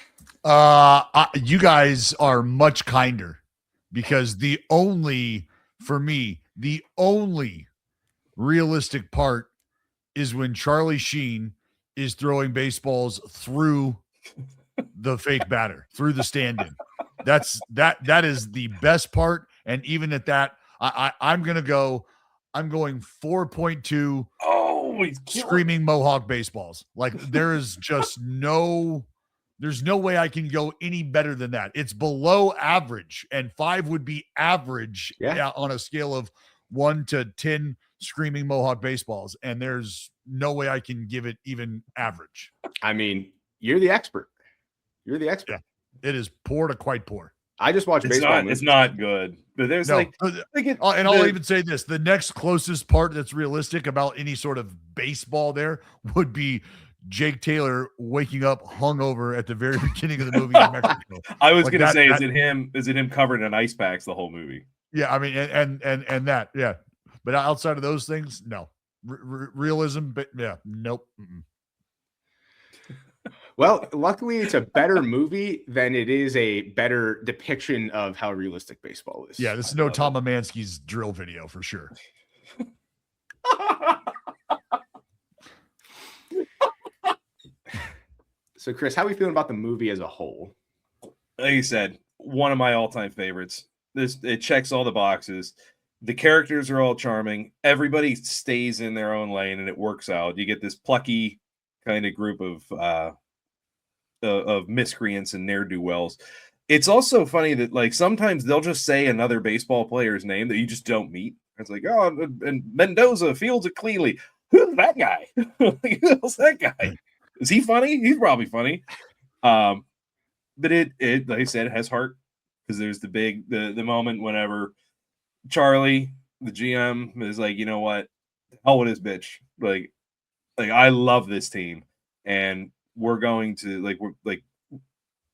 You guys are much kinder because the only realistic part is when Charlie Sheen is throwing baseballs through the fake batter, through the stand-in. That is the best part. And even at that, I'm going 4.2 screaming Mohawk baseballs. Like there's no way I can go any better than that. It's below average, and 5 would be average on a scale of 1 to 10 screaming Mohawk baseballs. And there's no way I can give it even average. I mean, you're the expert. Yeah. It is poor to quite poor. I just watched baseball. It's not good, but there's I'll even say this: the next closest part that's realistic about any sort of baseball there would be Jake Taylor waking up hungover at the very beginning of the movie in Mexico. I was going to say, is it him covered in ice packs the whole movie? Yeah, I mean, and that, yeah. But outside of those things, no realism. But yeah, nope. Mm-mm. Well, luckily, it's a better movie than it is a better depiction of how realistic baseball is. Yeah, this is no Tom Amansky's drill video for sure. So, Chris, how are we feeling about the movie as a whole? Like you said, one of my all-time favorites. It checks all the boxes. The characters are all charming. Everybody stays in their own lane, and it works out. You get this plucky kind of group of miscreants and ne'er-do-wells. It's also funny that like sometimes they'll just say another baseball player's name that you just don't meet. It's like, oh, and Mendoza fields it cleanly. Who's that guy? Who's that guy? Is he funny? He's probably funny. But it like I said, it has heart because there's the moment whenever Charlie, the GM, is like, you know what? Hell with this bitch. Like I love this team, and we're going to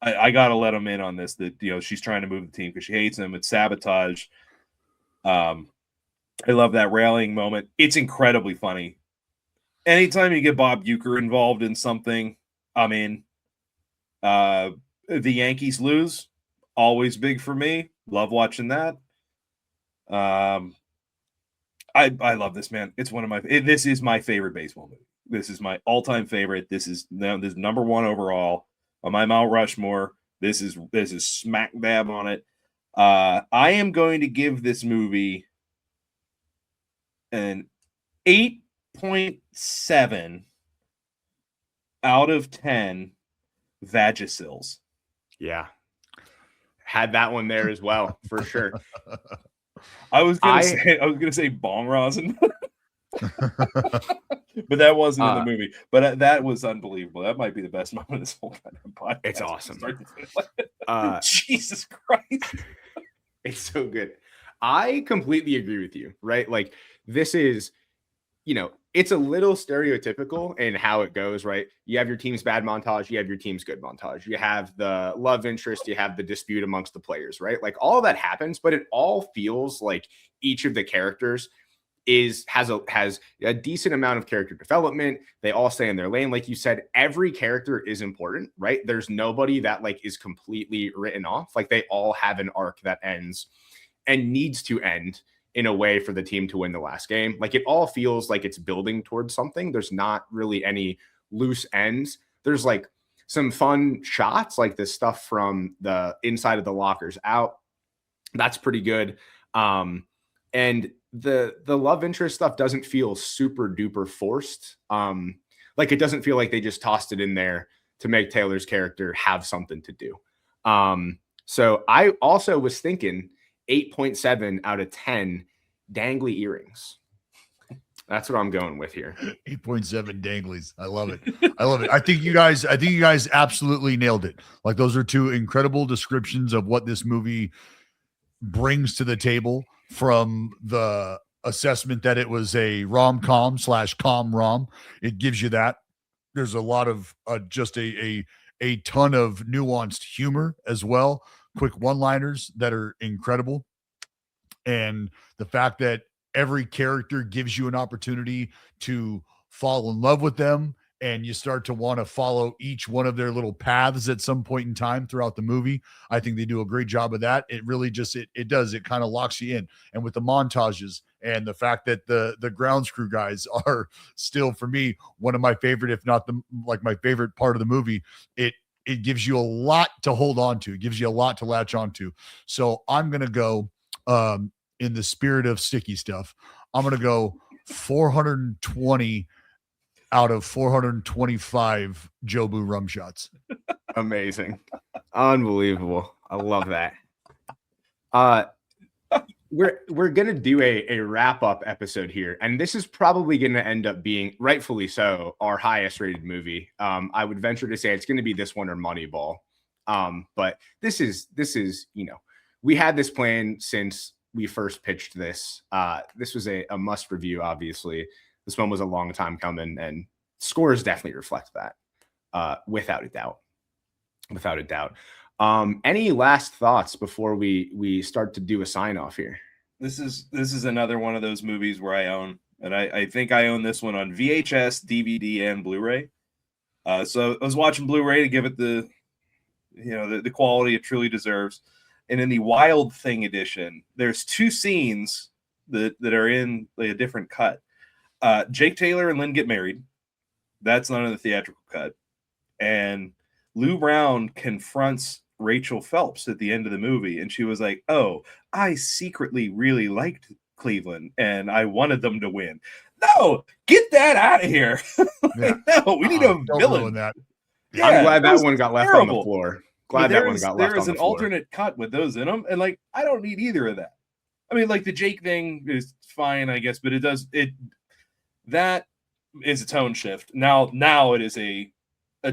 I gotta let him in on this, that she's trying to move the team because she hates him. It's sabotage. I love that rallying moment. It's incredibly funny. Anytime you get Bob Uecker involved in something, I'm in. The Yankees lose, always big for me. Love watching that. I love this, man. It's one of this is my favorite baseball movie. This is my all-time favorite. This is number one overall on my Mount Rushmore. This is smack dab on it. I am going to give this movie an 8.7 out of 10 Vagisills. Yeah. Had that one there as well, for sure. I was gonna say bong rosin. But that wasn't in the movie. But that was unbelievable. That might be the best moment of this whole kind of podcast. It's awesome. Jesus Christ. It's so good. I completely agree with you, right? Like this is, it's a little stereotypical in how it goes, right? You have your team's bad montage, you have your team's good montage, you have the love interest, you have the dispute amongst the players, right? Like all that happens, but it all feels like each of the characters has a decent amount of character development. They all stay in their lane. Like you said, every character is important, right? There's nobody that like is completely written off. Like they all have an arc that ends and needs to end in a way for the team to win the last game. Like it all feels like it's building towards something. There's not really any loose ends. There's like some fun shots, like this stuff from the inside of the lockers out. That's pretty good. And the love interest stuff doesn't feel super duper forced. Like it doesn't feel like they just tossed it in there to make Taylor's character have something to do. So I also was thinking 8.7 out of 10 dangly earrings. That's what I'm going with here. 8.7 danglies. I love it. I love it. I think you guys absolutely nailed it. Like those are two incredible descriptions of what this movie brings to the table, from the assessment that it was a rom-com / com-rom. It gives you that. There's a lot of just a ton of nuanced humor as well. Quick one-liners that are incredible. And the fact that every character gives you an opportunity to fall in love with them, and you start to want to follow each one of their little paths at some point in time throughout the movie. I think they do a great job of that. It really just, it does. It kind of locks you in. And with the montages and the fact that the grounds crew guys are still, for me, one of my favorite, if not my favorite part of the movie, it gives you a lot to hold on to. It gives you a lot to latch onto. So I'm going to go, in the spirit of sticky stuff, I'm going to go 420 out of 425 Jobu rum shots. Amazing. Unbelievable. I love that. We're gonna do a wrap-up episode here, and this is probably gonna end up being, rightfully so, our highest rated movie. I would venture to say it's gonna be this one or Moneyball. But this is, we had this plan since we first pitched this. This was a must review, obviously. This one was a long time coming, and scores definitely reflect that, without a doubt. Without a doubt. Any last thoughts before we start to do a sign off here? This is another one of those movies where I own, and I think I own this one on VHS, DVD, and Blu-ray. So I was watching Blu-ray to give it the quality it truly deserves. And in the Wild Thing edition, there's two scenes that are in a different cut. Jake Taylor and Lynn get married. That's not in the theatrical cut. And Lou Brown confronts Rachel Phelps at the end of the movie, and she was like, "Oh, I secretly really liked Cleveland, and I wanted them to win." No, get that out of here. Yeah. No, we need a villain. That. Yeah, I'm glad that one got left on the floor. There is an alternate cut with those in them, and I don't need either of that. I mean, the Jake thing is fine, I guess, but that is a tone shift. Now it is a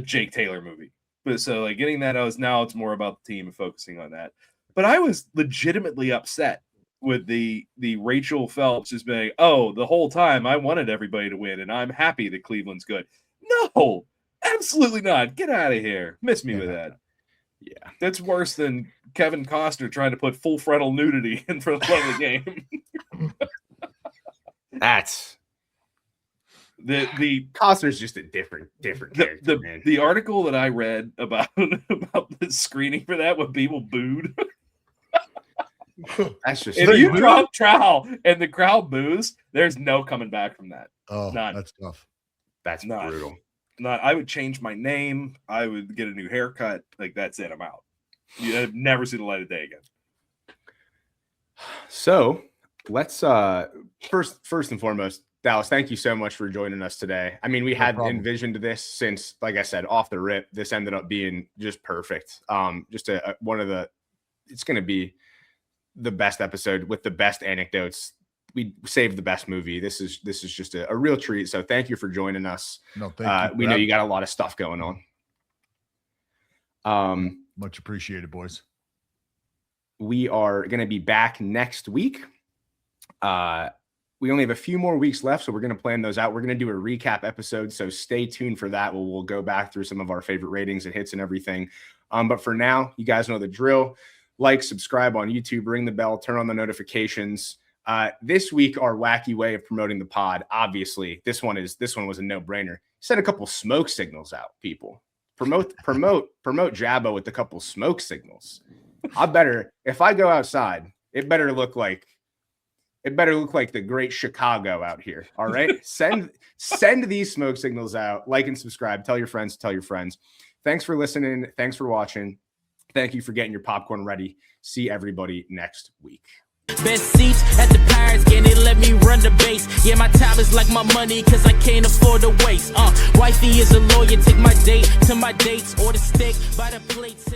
Jake Taylor movie. But so getting that out, now it's more about the team and focusing on that. But I was legitimately upset with the Rachel Phelps just being, "Oh, the whole time I wanted everybody to win, and I'm happy that Cleveland's good." No, absolutely not. Get out of here. Miss me with that. Yeah, that's worse than Kevin Costner trying to put full frontal nudity in for the love of the game. That's the Costner's just a different character. Man. The article that I read about the screening for that when people booed. That's just, if you drop trowel and the crowd boos, there's no coming back from that. Oh, none. That's tough. That's brutal. I would change my name. I would get a new haircut. That's it. I'm out. I've never seen the light of day again. So let's first and foremost, Dallas, thank you so much for joining us today. I mean, we had envisioned this since, like I said, off the rip. This ended up being just perfect. Just it's going to be the best episode with the best anecdotes. We saved the best movie. This is just a real treat. So thank you for joining us. No, thank you. We know you got a lot of stuff going on. Much appreciated, boys. We are going to be back next week. We only have a few more weeks left, so we're going to plan those out. We're going to do a recap episode, so stay tuned for that. We'll go back through some of our favorite ratings and hits and everything. But for now, you guys know the drill. Like, subscribe on YouTube, ring the bell, turn on the notifications. This week, our wacky way of promoting the pod, obviously, this one was a no-brainer. Send a couple smoke signals out, people. Promote Jabba with a couple smoke signals. If I go outside, it better look like the great Chicago out here. All right. Send these smoke signals out, like and subscribe, tell your friends. Thanks for listening. Thanks for watching. Thank you for getting your popcorn ready. See everybody next week. Best seats at the Pirates game, they let me run the base. Yeah, my time is like my money, cause I can't afford to waste. Wifey is a lawyer, take my date to my dates or the steak by the plates.